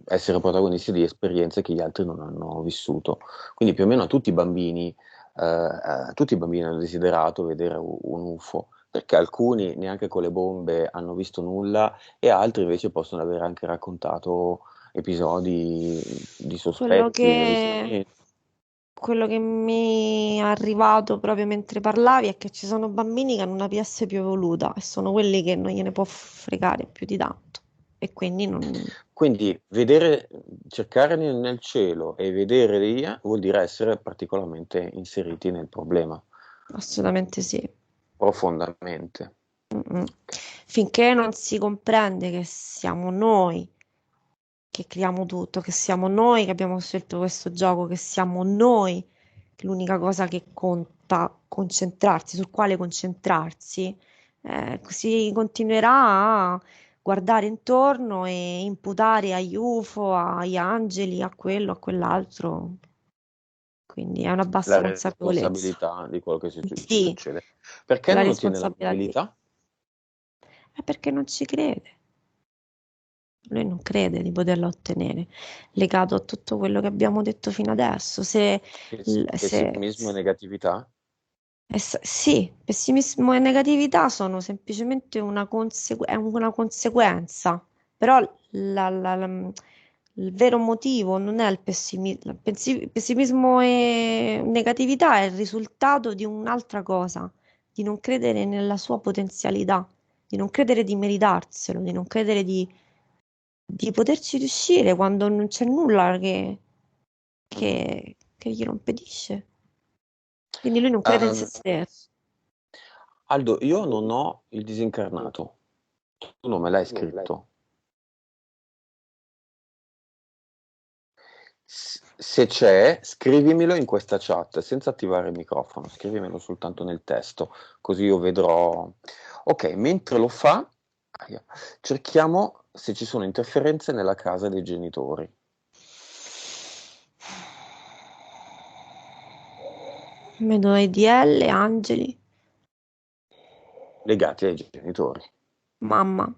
essere protagonisti di esperienze che gli altri non hanno vissuto. Quindi più o meno tutti i bambini hanno desiderato vedere un UFO, perché alcuni neanche con le bombe hanno visto nulla e altri invece possono aver anche raccontato episodi di Quello sospetti che, avvistamenti. quello che mi è arrivato proprio mentre parlavi è che ci sono bambini che hanno una PS più evoluta e sono quelli che non gliene può fregare più di tanto. E quindi non... Quindi vedere, cercare nel cielo e vedere lì vuol dire essere particolarmente inseriti nel problema, Assolutamente sì. profondamente. Mm-mm. Finché non si comprende che siamo noi che creiamo tutto, che siamo noi che abbiamo scelto questo gioco, che siamo noi che l'unica cosa che conta concentrarsi, sul quale concentrarsi, si continuerà a guardare intorno e imputare agli UFO, agli angeli, a quello, a quell'altro. Quindi è una bassa La consapevolezza. responsabilità di quello che ci Sì, succede. Perché la non ottiene la responsabilità mobilità? è perché non ci crede. Lui non crede di poterla ottenere, legato a tutto quello che abbiamo detto fino adesso. Pessimismo e negatività? Sì, pessimismo e negatività sono semplicemente è una conseguenza, però il vero motivo non è il pessimismo. Pessimismo e negatività è il risultato di un'altra cosa, di non credere nella sua potenzialità, di non credere di meritarselo, di non credere di poterci riuscire quando non c'è nulla Mhm. che glielo impedisce. Quindi lui non crede in se Ehm, stesso. Aldo, io non ho il disincarnato. Tu non me l'hai scritto. Se c'è, scrivimelo in questa chat senza attivare il microfono, scrivimelo soltanto nel testo, così io vedrò. Ok, mentre lo fa, cerchiamo se ci sono interferenze nella casa dei genitori, Vedo EDL, angeli, legati ai genitori. mamma.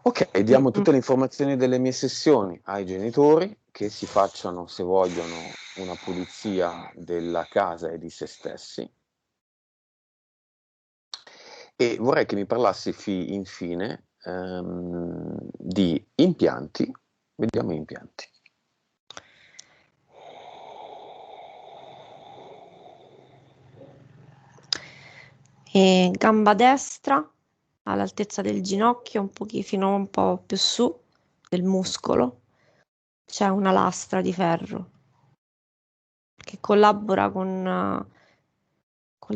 Ok, diamo Mm-mm. tutte le informazioni delle mie sessioni ai genitori che si facciano, se vogliono, una pulizia della casa e di se stessi. E vorrei che mi parlassi infine di impianti. Vediamo impianti. E gamba destra all'altezza del ginocchio, un pochino fino un po' più su del muscolo, c'è una lastra di ferro che collabora col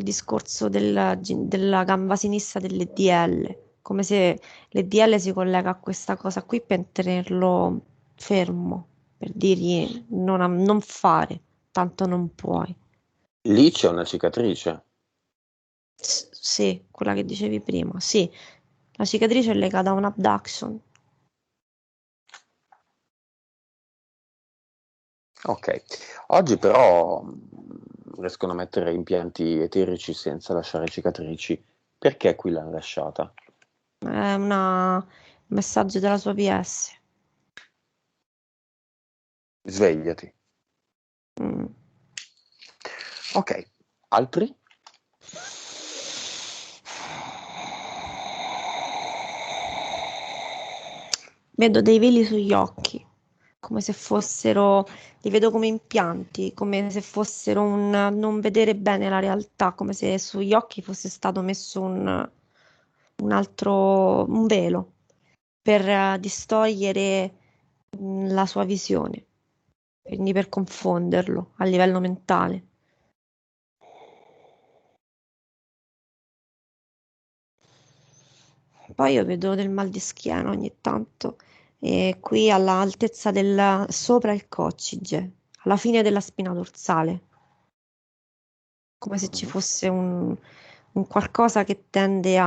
discorso della gamba sinistra dell'EDL, come se l'EDL si collega a questa cosa qui per tenerlo fermo, per dirgli non fare, tanto non puoi. Lì c'è una cicatrice. Sì, quella che dicevi prima, sì, la cicatrice è legata a un abduction. Ok. Oggi però riescono a mettere impianti eterici senza lasciare cicatrici. Perché qui l'hanno lasciata? È un messaggio della sua PS. Svegliati. Mm. Ok. Altri? Vedo dei veli sugli occhi, come se fossero, li vedo come impianti, come se fossero un non vedere bene la realtà, come se sugli occhi fosse stato messo un velo per distogliere la sua visione, quindi per confonderlo a livello mentale. Poi io vedo del mal di schiena ogni tanto, e qui all'altezza sopra il coccige, alla fine della spina dorsale, come se ci Mhm. fosse un qualcosa che tende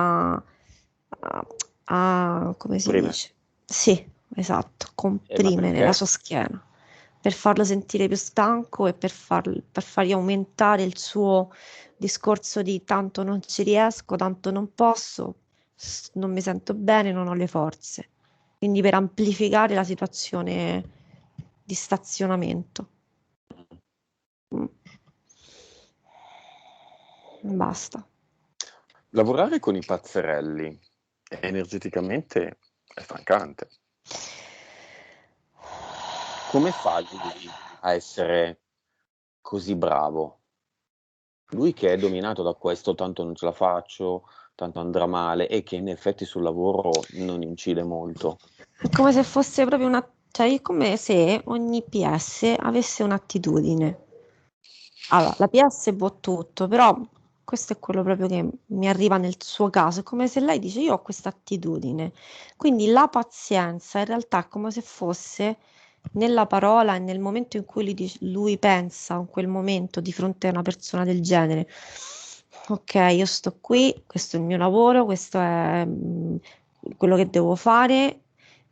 come si Prime. dice? Sì, esatto, Ma comprimere la perché? sua schiena per farlo sentire più stanco e per fargli aumentare il suo discorso di tanto non ci riesco, tanto non posso, non mi sento bene, non ho le forze. Quindi per amplificare la situazione di stazionamento. Mm, basta. Lavorare con i pazzerelli energeticamente è stancante. Come fa lui a essere così bravo? Lui che è dominato da questo, tanto non ce la faccio, tanto andrà male, e che in effetti sul lavoro non incide molto. È come se fosse proprio cioè è come se ogni PS avesse un'attitudine. Allora, la PS può tutto, però questo è quello proprio che mi arriva nel suo caso, è come se lei dice io ho questa attitudine, quindi la pazienza in realtà è come se fosse nella parola e nel momento in cui lui pensa, in quel momento, di fronte a una persona del genere, ok, io sto qui, questo è il mio lavoro, questo è quello che devo fare,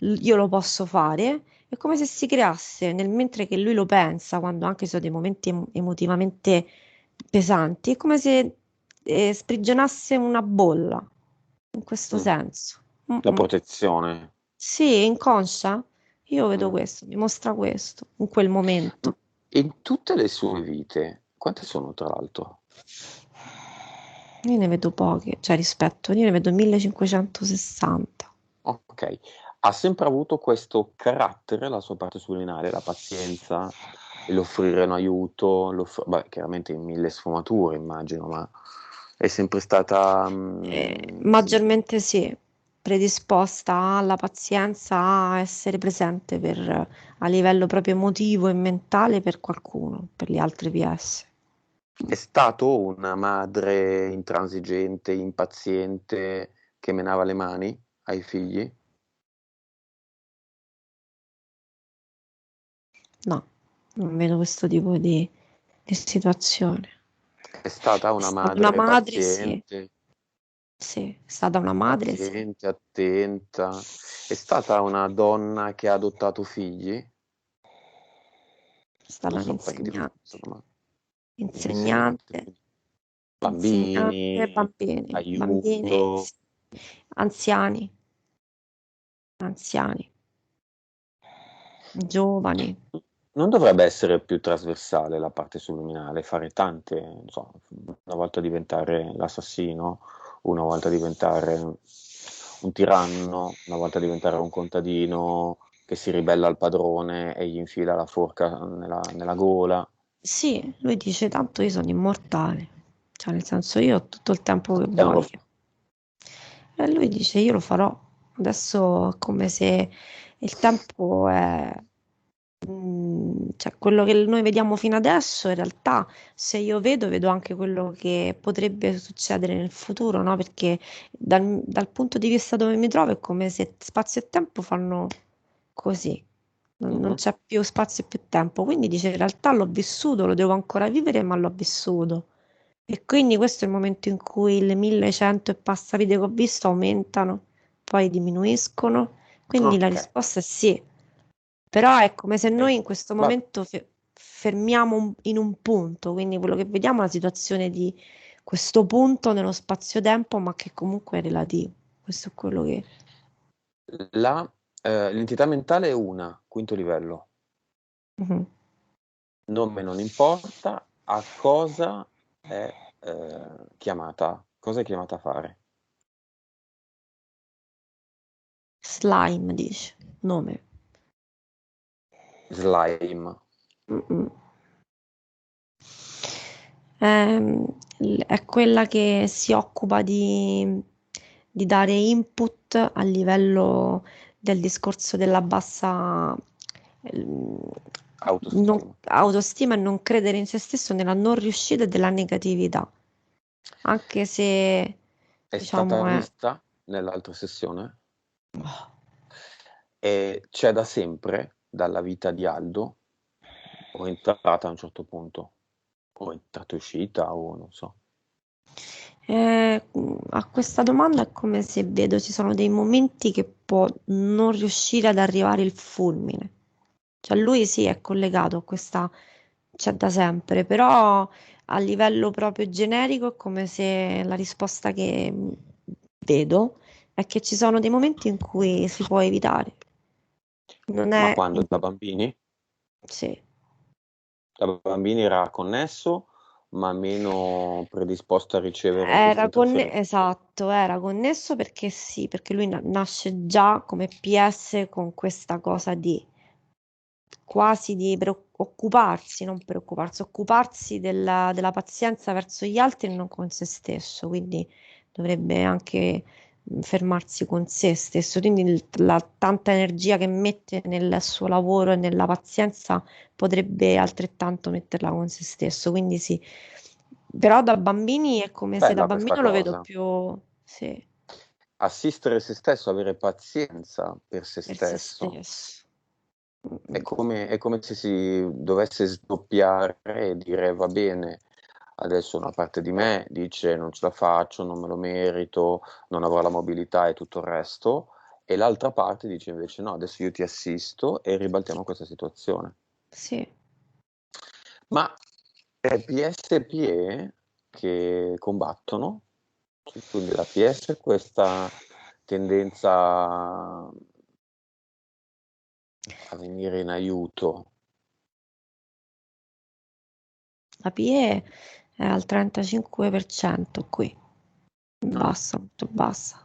io lo posso fare. È come se si creasse nel mentre che lui lo pensa, quando anche ci sono dei momenti emotivamente pesanti, è come se sprigionasse una bolla, in questo Mm. senso. La Mm-mm. protezione. Sì, inconscia. Io vedo Mm. questo, mi mostra questo, in quel momento. In tutte le sue vite, quante sono tra l'altro? Io ne vedo poche, cioè rispetto, io ne vedo 1560. Ok, ha sempre avuto questo carattere, la sua parte subliminale, la pazienza, l'offrire un aiuto, beh, chiaramente in mille sfumature, immagino, ma è sempre stata... Maggiormente sì, predisposta alla pazienza, a essere presente a livello proprio emotivo e mentale per qualcuno, per gli altri PS. è stato una madre intransigente, impaziente, che menava le mani ai figli? No, non vedo questo tipo di situazione. È stata È una stata una madre madre, sì, paziente, sì, è stata una madre, sì. paziente, attenta. È stata una donna che ha adottato figli? È stata Non so, perché ti faccio un'insegnante, questa domanda. Insegnante, insegnante, quindi insegnante, bambini, bambini, bambini, aiuto. sì. Anziani, anziani, giovani. Non dovrebbe essere più trasversale la parte subliminale, fare tante, non so, una volta diventare l'assassino, una volta diventare un tiranno, una volta diventare un contadino che si ribella al padrone e gli infila la forca nella gola. Sì, lui dice tanto io sono immortale, cioè nel senso io ho tutto il tempo che E non lo fa. voglio. E lui dice io lo farò. Adesso è come se il tempo è, cioè quello che noi vediamo fino adesso, in realtà se io vedo anche quello che potrebbe succedere nel futuro, no? Perché dal punto di vista dove mi trovo è come se spazio e tempo fanno così. Non Mhm. c'è più spazio e più tempo, quindi dice in realtà l'ho vissuto, lo devo ancora vivere, ma l'ho vissuto. E quindi questo è il momento in cui le 1100 e passa video che ho visto aumentano, poi diminuiscono. Quindi la Ok. risposta è sì. Però è come se noi in questo Va momento fermiamo in un punto, quindi quello che vediamo è una situazione di questo punto nello spazio-tempo, ma che comunque è relativo. Questo è quello che... l'entità mentale è una, quinto livello. Mhm. Nome non importa, a cosa è chiamata? Cosa è chiamata a fare? Slime, dice, nome. Slime. Mm-mm. È quella che si occupa di dare input a livello del discorso della bassa ehm, Autostima. autostima e non credere in se stesso, nella non riuscita e della negatività. Anche se, È stata diciamo, è... vista nell'altra sessione e c'è da sempre, dalla vita di Aldo, o è entrata a un certo punto, o è entrata e uscita, o non so. A questa domanda è come se vedo ci sono dei momenti che può non riuscire ad arrivare il fulmine. Cioè lui sì è collegato a questa, c'è da sempre, però a livello proprio generico è come se la risposta che vedo è che ci sono dei momenti in cui si può evitare. Non Ma è... quando? Da bambini? Sì. Da bambini era connesso, ma meno predisposto a ricevere queste interferenze. Esatto, era connesso perché sì, perché lui nasce già come PS con questa cosa di quasi di occuparsi, non preoccuparsi, occuparsi della pazienza verso gli altri e non con se stesso, quindi dovrebbe anche fermarsi con se stesso, quindi la tanta energia che mette nel suo lavoro e nella pazienza potrebbe altrettanto metterla con se stesso, quindi sì, Però da bambini è come se da Bella questa bambino lo vedo cosa. più, sì, Assistere se stesso, avere pazienza per se per se stesso. stesso. È come se si dovesse sdoppiare e dire va bene, adesso una parte di me dice non ce la faccio, non me lo merito, non avrò la mobilità e tutto il resto, e l'altra parte dice invece no, adesso io ti assisto e ribaltiamo questa situazione. Sì, Ma è PS e PE che combattono, quindi la PS è questa tendenza a venire in aiuto. la PE è al 35% qui, Ah, bassa, molto bassa.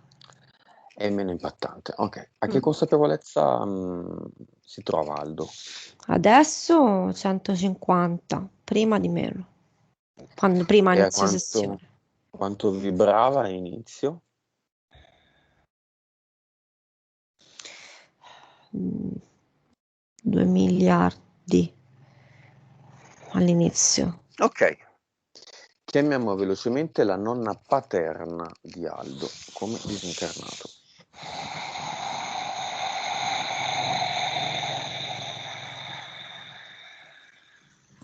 è meno impattante. Ok, a che Mm. consapevolezza si trova Aldo? Adesso 150, prima di meno, quando prima E a inizio quanto, sessione. quanto vibrava a inizio? Mm, 2 miliardi all'inizio. Ok, chiamiamo velocemente la nonna paterna di Aldo come disincarnato.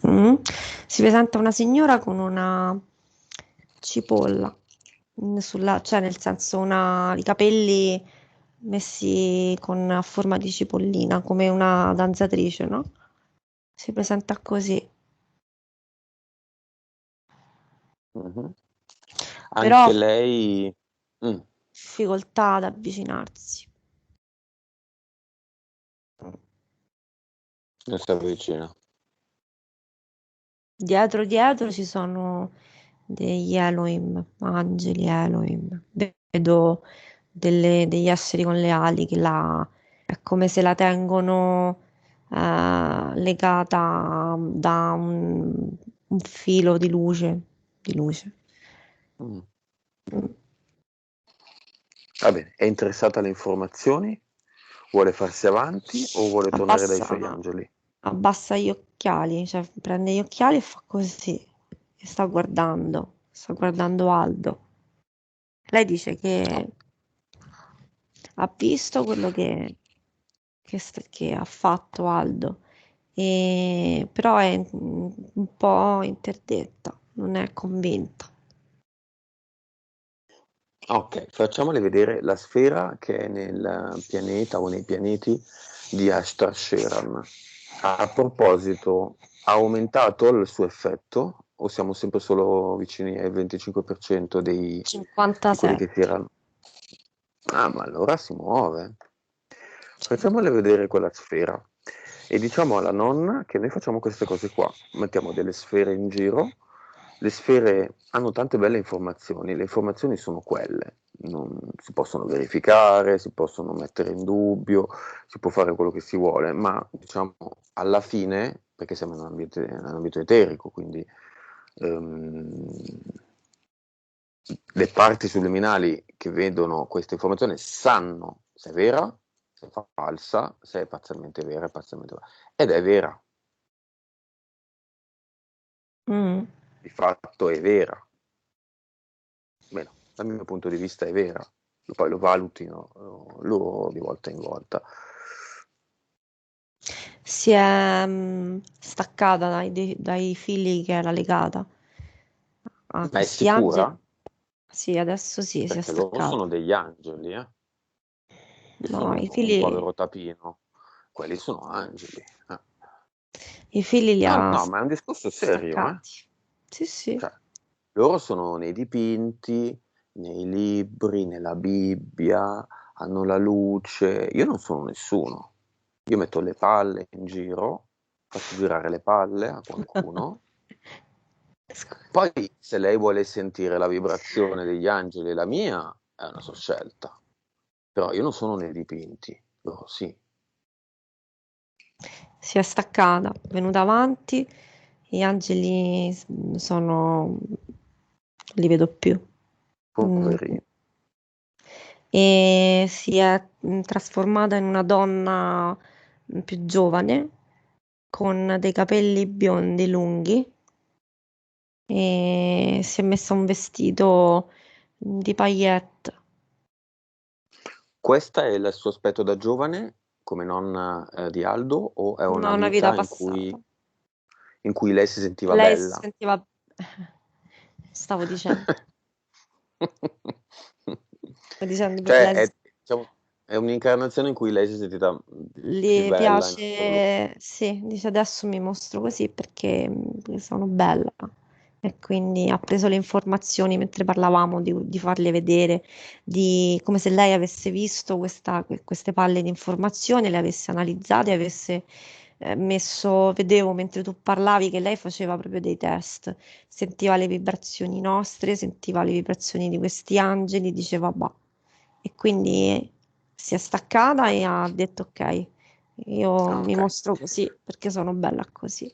Mm. Si presenta una signora con una cipolla, cioè nel senso i capelli messi a forma di cipollina, come una danzatrice, no? Si presenta così, Mhm. però Anche lei mm, difficoltà ad avvicinarsi. non si avvicina. Dietro dietro ci sono degli Elohim, angeli Elohim. Vedo degli esseri con le ali che è come se la tengono legata da un filo di luce. Di luce. Mm. Mm. Va bene, è interessata alle informazioni? Vuole farsi avanti o vuole tornare dai suoi Abbassa, angeli? abbassa gli occhiali, cioè prende gli occhiali e fa così. E sta guardando Aldo. Lei dice Oh, che ha visto quello che ha fatto Aldo, però è un po' interdetta, non è convinta. ok, facciamole vedere la sfera che è nel pianeta o nei pianeti di Ashtar Sheran. A proposito, ha aumentato il suo effetto o siamo sempre solo vicini al 25% di quelli che si 57. erano? Ah, ma allora si muove. Facciamole vedere quella sfera e diciamo alla nonna che noi facciamo queste cose qua. Mettiamo delle sfere in giro. Le sfere hanno tante belle informazioni, le informazioni sono quelle, non si possono verificare, si possono mettere in dubbio, si può fare quello che si vuole, ma diciamo alla fine, perché siamo in un ambito eterico, quindi ehm, le parti subliminali che vedono questa informazione sanno se è vera, se è falsa, se è parzialmente vera, è parzialmente falsa. Ed è vera, Mm. di fatto è vera. Bene, dal mio punto di vista è vera, poi lo valutino loro di volta in volta. Si è staccata dai fili che era legata a Ma è questi angeli. sicura? Sì, adesso sì, si è Perché loro sono staccata. degli angeli, che No, sono un povero tapino. Quelli sono angeli. i fili li No, ha no, ma è un discorso serio, eh? staccati. Sì, sì. Cioè, loro sono nei dipinti, nei libri, nella Bibbia, hanno la luce. Io non sono nessuno. Io metto le palle in giro, faccio girare le palle a qualcuno. Poi, se lei vuole sentire la vibrazione degli angeli e la mia, è una sua scelta. Però io non sono nei dipinti, loro sì. Si è staccata, venuta avanti, gli angeli sono... non li vedo più. Mm. Poverini. E si è trasformata in una donna più giovane, con dei capelli biondi lunghi, e si è messa un vestito di paillette. Questa è il suo aspetto da giovane, come nonna di Aldo, o è No, una una vita vita passata. in cui lei si sentiva Lei si bella? sentiva, stavo dicendo, sto dicendo per Cioè, lei è, diciamo, è un'incarnazione in cui lei si è sentita più le bella in assoluto. piace, sì, dice adesso mi mostro così perché sono bella. E quindi ha preso le informazioni mentre parlavamo di farle vedere, di, come se lei avesse visto queste palle di informazioni, le avesse analizzate, avesse messo, vedevo mentre tu parlavi che lei faceva proprio dei test, sentiva le vibrazioni nostre, sentiva le vibrazioni di questi angeli, diceva bah. E quindi si è staccata e ha detto ok, io Ah, mi ok. mostro così perché sono bella così.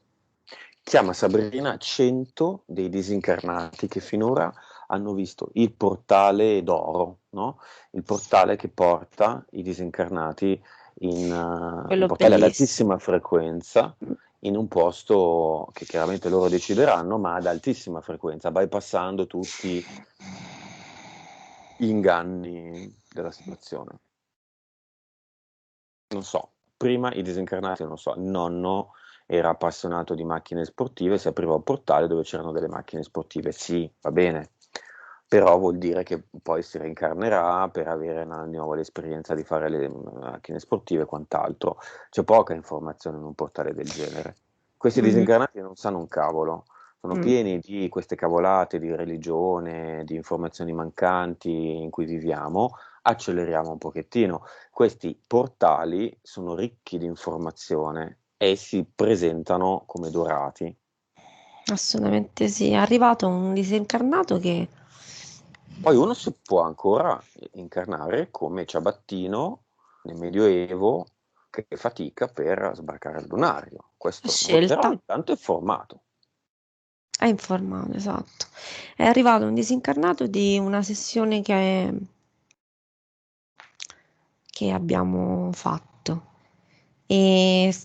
Chiama Sabrina 100 dei disincarnati che finora hanno visto il portale d'oro, no? Il portale che porta i disincarnati un Quello portale ad bellissimo. altissima frequenza in un posto che chiaramente loro decideranno, ma ad altissima frequenza, bypassando tutti gli inganni della situazione. Non so, prima i disincarnati, non lo so, il nonno era appassionato di macchine sportive, si apriva un portale dove c'erano delle macchine sportive, sì, va bene, però vuol dire che poi si reincarnerà per avere di nuovo l'esperienza di fare le macchine sportive e quant'altro. C'è poca informazione in un portale del genere. Questi Mhm. disincarnati non sanno un cavolo, sono Mm. pieni di queste cavolate, di religione, di informazioni mancanti in cui viviamo. Acceleriamo un pochettino. Questi portali sono ricchi di informazione e si presentano come dorati. Assolutamente sì. È arrivato un disincarnato che Poi uno si può ancora incarnare come ciabattino nel Medioevo che fatica per sbarcare al lunario. ha Questo no, però scelta, intanto è formato. è informato, esatto. È arrivato un disincarnato di una sessione che abbiamo fatto. E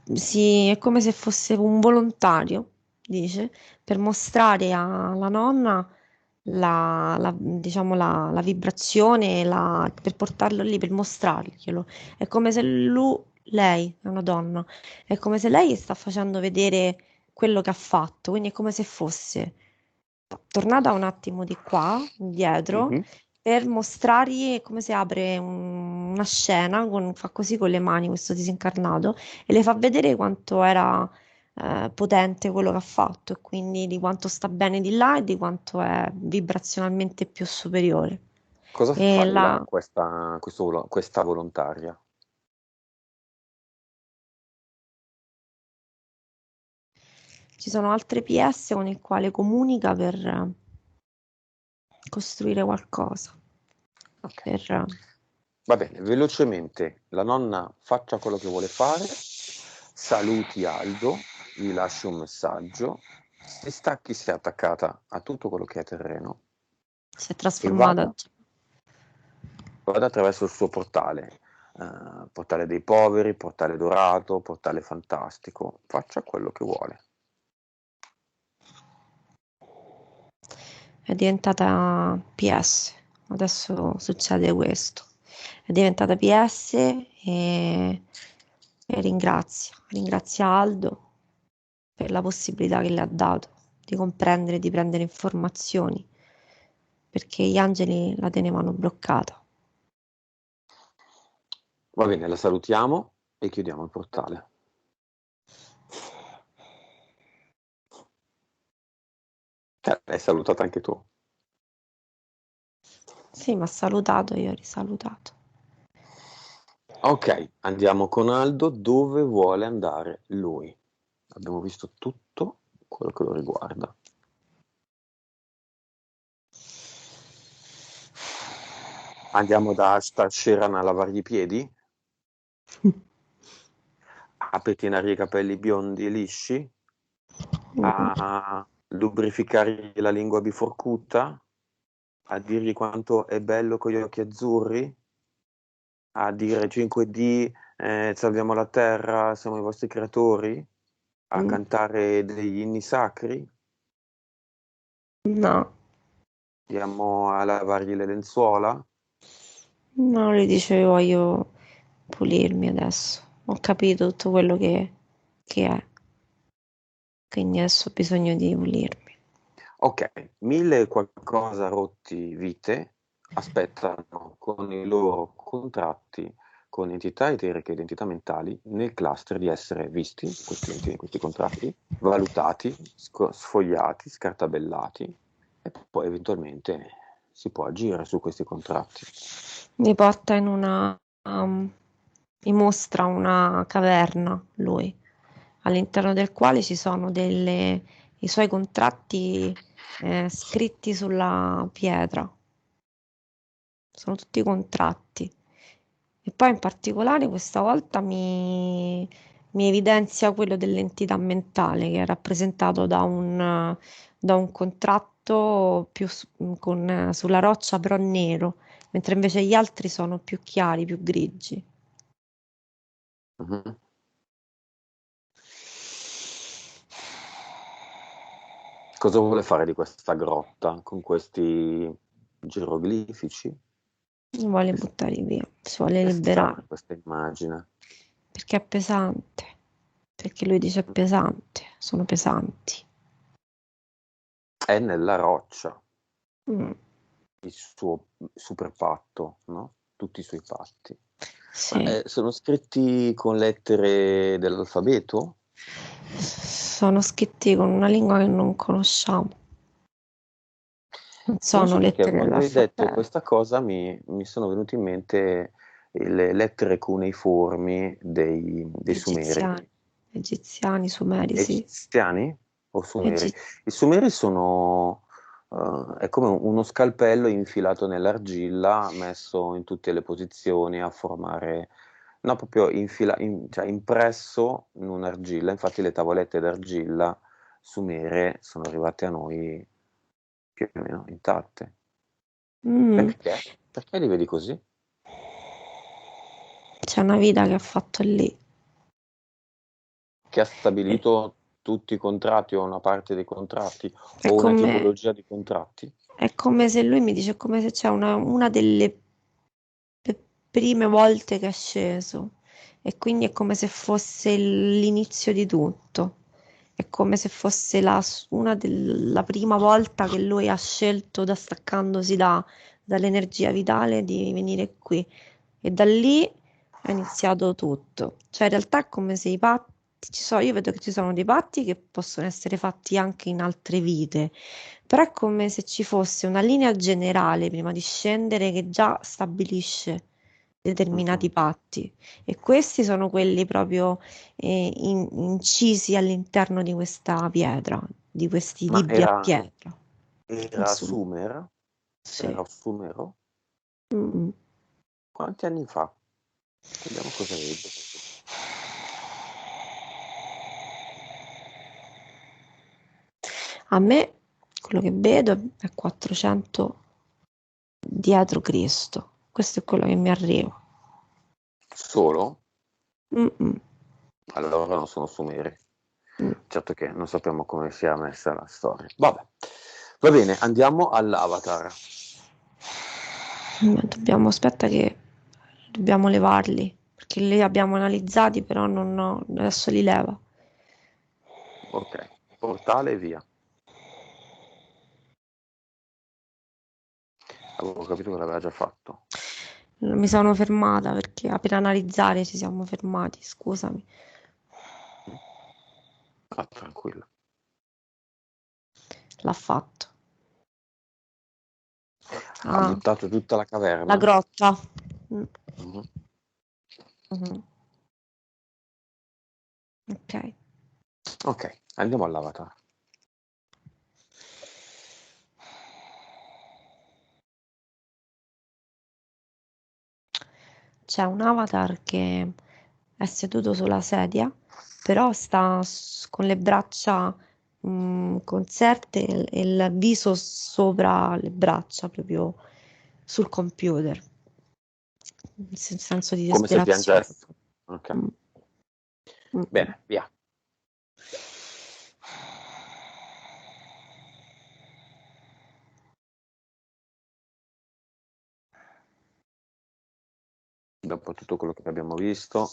è come se fosse un volontario, dice, per mostrare alla nonna diciamo la vibrazione, per portarlo lì, per mostrarglielo. È come se lei è una donna, è come se lei sta facendo vedere quello che ha fatto, quindi è come se fosse tornata un attimo di qua, indietro, Mhm. per mostrargli come si apre una scena, fa così con le mani questo disincarnato e le fa vedere quanto era potente quello che ha fatto e quindi di quanto sta bene di là e di quanto è vibrazionalmente più superiore. Cosa E fa di là là questa volontaria? ci sono altre PS con il quale comunica per costruire qualcosa. Ok. Per, Va bene, velocemente, la nonna faccia quello che vuole fare, saluti Aldo, gli lasci un messaggio, si stacchi, si è attaccata a tutto quello che è terreno si è e trasformata. vada attraverso il suo portale, portale dei poveri, portale dorato, portale fantastico, faccia quello che vuole. È diventata PS. Adesso succede questo. È diventata PS e ringrazia Aldo per la possibilità che le ha dato di comprendere, di prendere informazioni, perché gli angeli la tenevano bloccata. Va bene, la salutiamo e chiudiamo il portale. L'hai salutata anche tu. Sì, mi ha salutato, io ho risalutato. Ok, andiamo con Aldo dove vuole andare lui. Abbiamo visto tutto quello che lo riguarda. Andiamo da Sheeran a lavargli i piedi? A pettinare i capelli biondi e lisci? A lubrificargli la lingua biforcuta? A dirgli quanto è bello con gli occhi azzurri? A dire 5D, salviamo la terra, siamo i vostri creatori? A Mm. cantare degli inni sacri? No, Andiamo a lavargli le lenzuola? no, le dicevo voglio pulirmi adesso. Ho capito tutto quello che è, quindi adesso ho bisogno di pulirmi. Ok, 1000 e qualcosa rotti vite aspettano con i loro contratti con entità eteriche e identità mentali nel cluster di essere visti, questi contratti, valutati, sfogliati, scartabellati e poi eventualmente si può agire su questi contratti. Mi porta in mi mostra una caverna, lui, all'interno del quale ci sono i suoi contratti scritti sulla pietra. Sono tutti contratti. E poi in particolare questa volta mi evidenzia quello dell'entità mentale che è rappresentato da un contratto sulla roccia però nero, mentre invece gli altri sono più chiari, più grigi. Mhm. Cosa vuole fare di questa grotta con questi geroglifici? Non vuole Che, buttare via, si vuole che strana liberare questa immagine. perché è pesante, perché lui dice è pesante, sono pesanti. È nella roccia Mm, il suo super patto, no? Tutti i suoi patti. Ma sì. sono scritti con lettere dell'alfabeto? Sono scritti con una lingua che non conosciamo, non Non sono so perché lettere quando hai detto dell'alfabeto. questa cosa mi sono venute in mente le lettere cuneiformi dei Sumeri. Egiziani, egiziani, sumeri, sì. Egiziani o Sumeri? Egi- I Sumeri sono, è come uno scalpello infilato nell'argilla, messo in tutte le posizioni a formare, no, proprio cioè impresso in un'argilla. Infatti le tavolette d'argilla sumere sono arrivate a noi più o meno intatte. Mm, Perché? Perché li vedi così? c'è una vita che ha fatto lì. Che ha Eh, stabilito tutti i contratti o una parte dei contratti È o una come, tipologia di contratti? è come se lui mi dice, è come se c'è una delle prime volte che è sceso e quindi è come se fosse l'inizio di tutto. È come se fosse la prima volta che lui ha scelto, staccandosi dall'energia vitale, di venire qui. E da lì è iniziato tutto. Cioè, in realtà è come se i patti, io vedo che ci sono dei patti che possono essere fatti anche in altre vite, però è come se ci fosse una linea generale prima di scendere che già stabilisce determinati Mhm. patti e questi sono quelli proprio incisi all'interno di questa pietra, di questi Ma libri a pietra. era Insomma, Sumer? sì. Era Sumero? Mm. Quanti anni fa? Vediamo cosa vedi. A me quello che vedo è 400 dietro Cristo. Questo è quello che mi arriva. Solo? Mm-mm. Allora non sono Sumeri. Mm. Certo che non sappiamo come sia messa la storia. Vabbè. Va bene, andiamo all'Avatar. Aspetta che dobbiamo levarli, perché li abbiamo analizzati, però adesso li leva. Ok, portale e via. Avevo capito che l'aveva già fatto. Mi sono fermata perché per analizzare ci siamo fermati, scusami. Ah, tranquillo. L'ha fatto. Ha Ah, buttato tutta la la caverna? grotta. Mm, Mhm. mhm. Ok. Ok, andiamo all'Avatar. C'è un avatar che è seduto sulla sedia, però con le braccia conserte e il viso sopra le braccia, proprio sul computer, in senso di Come se respirazione. piangesse. Ok, Mm, mm, mm. bene, via. dopo tutto quello che abbiamo visto.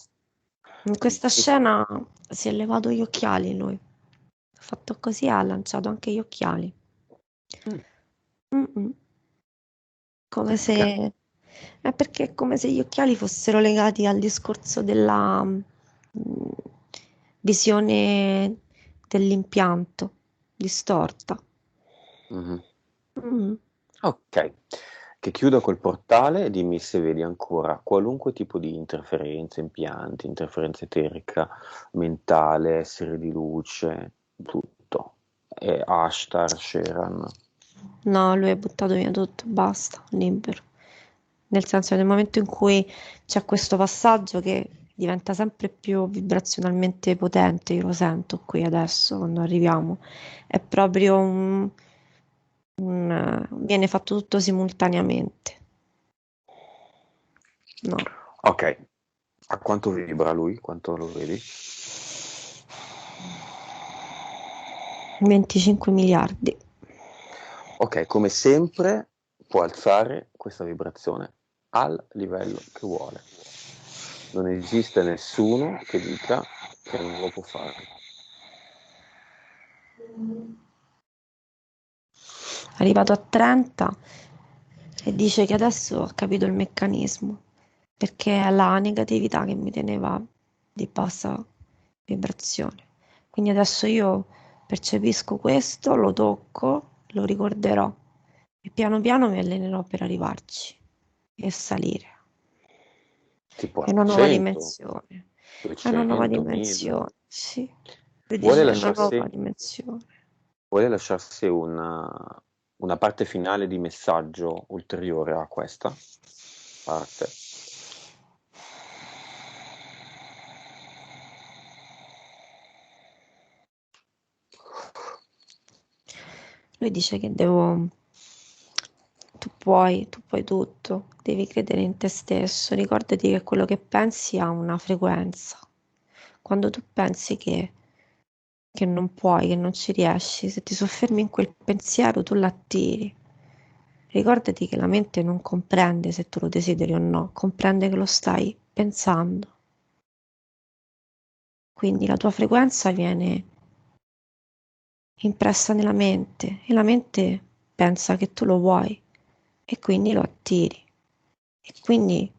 In questa scena si è levato gli occhiali lui. Ha fatto così, ha lanciato anche gli occhiali. Mm. Mm-mm. Come Perché? se... È perché è come se gli occhiali fossero legati al discorso della visione dell'impianto distorta. Mhm. Mm. Ok, che chiuda quel portale e dimmi se vedi ancora qualunque tipo di interferenza, impianti, interferenza eterica, mentale, essere di luce, tutto. E Ashtar, Sheran. No, lui ha buttato via tutto, basta, libero. Nel senso, nel momento in cui c'è questo passaggio che diventa sempre più vibrazionalmente potente, io lo sento qui adesso quando arriviamo, è proprio viene fatto tutto simultaneamente. No, Ok, a quanto vibra lui? Quanto lo vedi? 25 miliardi. Ok, come sempre può alzare questa vibrazione al livello che vuole. Non esiste nessuno che dica che non lo può fare. È arrivato a 30 e dice che adesso ha capito il meccanismo, perché è la negatività che mi teneva di bassa vibrazione. Quindi adesso io percepisco questo, lo tocco, lo ricorderò e piano piano mi allenerò per arrivarci e salire. Tipo È a una nuova 100, dimensione. È una nuova 200, 1000. dimensione, sì. Lui Vuole dice è una lasciarsi, nuova dimensione. vuole lasciarsi una parte finale di messaggio ulteriore a questa parte? Lui dice che tu puoi tutto, devi credere in te stesso, ricordati che quello che pensi ha una frequenza. Quando tu pensi che non puoi, che non ci riesci, se ti soffermi in quel pensiero, tu l'attiri. Ricordati che la mente non comprende se tu lo desideri o no, comprende che lo stai pensando. Quindi la tua frequenza viene impressa nella mente e la mente pensa che tu lo vuoi e quindi lo attiri e quindi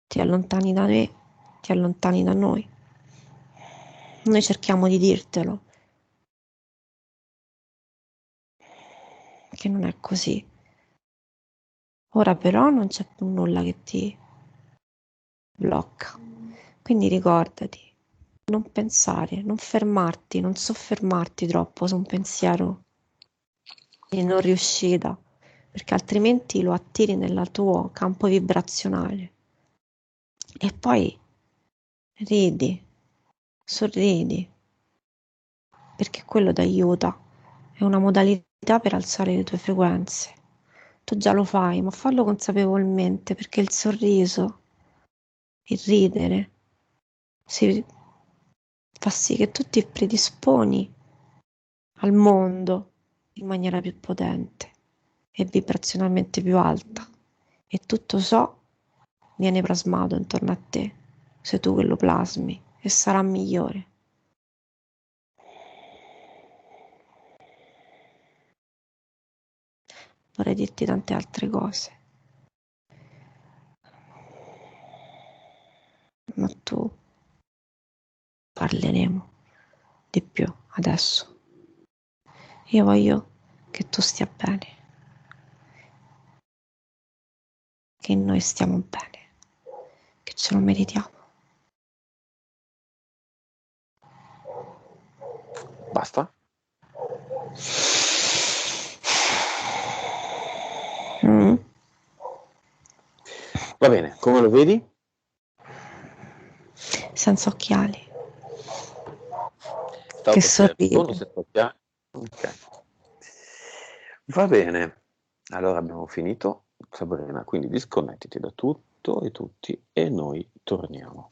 ti allontani da me, ti allontani da noi. Noi cerchiamo di dirtelo, che non è così. Ora però non c'è più nulla che ti blocca. Quindi ricordati, non pensare, non fermarti, non soffermarti troppo su un pensiero di non riuscita, perché altrimenti lo attiri nel tuo campo vibrazionale. E poi ridi, sorridi, perché quello ti aiuta. È una modalità per alzare le tue frequenze. Tu già lo fai, ma fallo consapevolmente, perché il sorriso, il ridere, si, fa sì che tu ti predisponi al mondo in maniera più potente e vibrazionalmente più alta. E tutto ciò viene plasmato intorno a te, sei tu che lo plasmi e sarà migliore. Vorrei dirti tante altre cose, ma tu parleremo di più adesso. Io voglio che tu stia bene, che noi stiamo bene, che ce lo meritiamo. Basta? Mm? Va bene, come lo vedi? Senza occhiali, Stavo che per chiederti il tono sorride. se tocca. Ok. Va bene. Allora abbiamo finito, Sabrina, quindi disconnettiti da tutto e tutti e noi torniamo.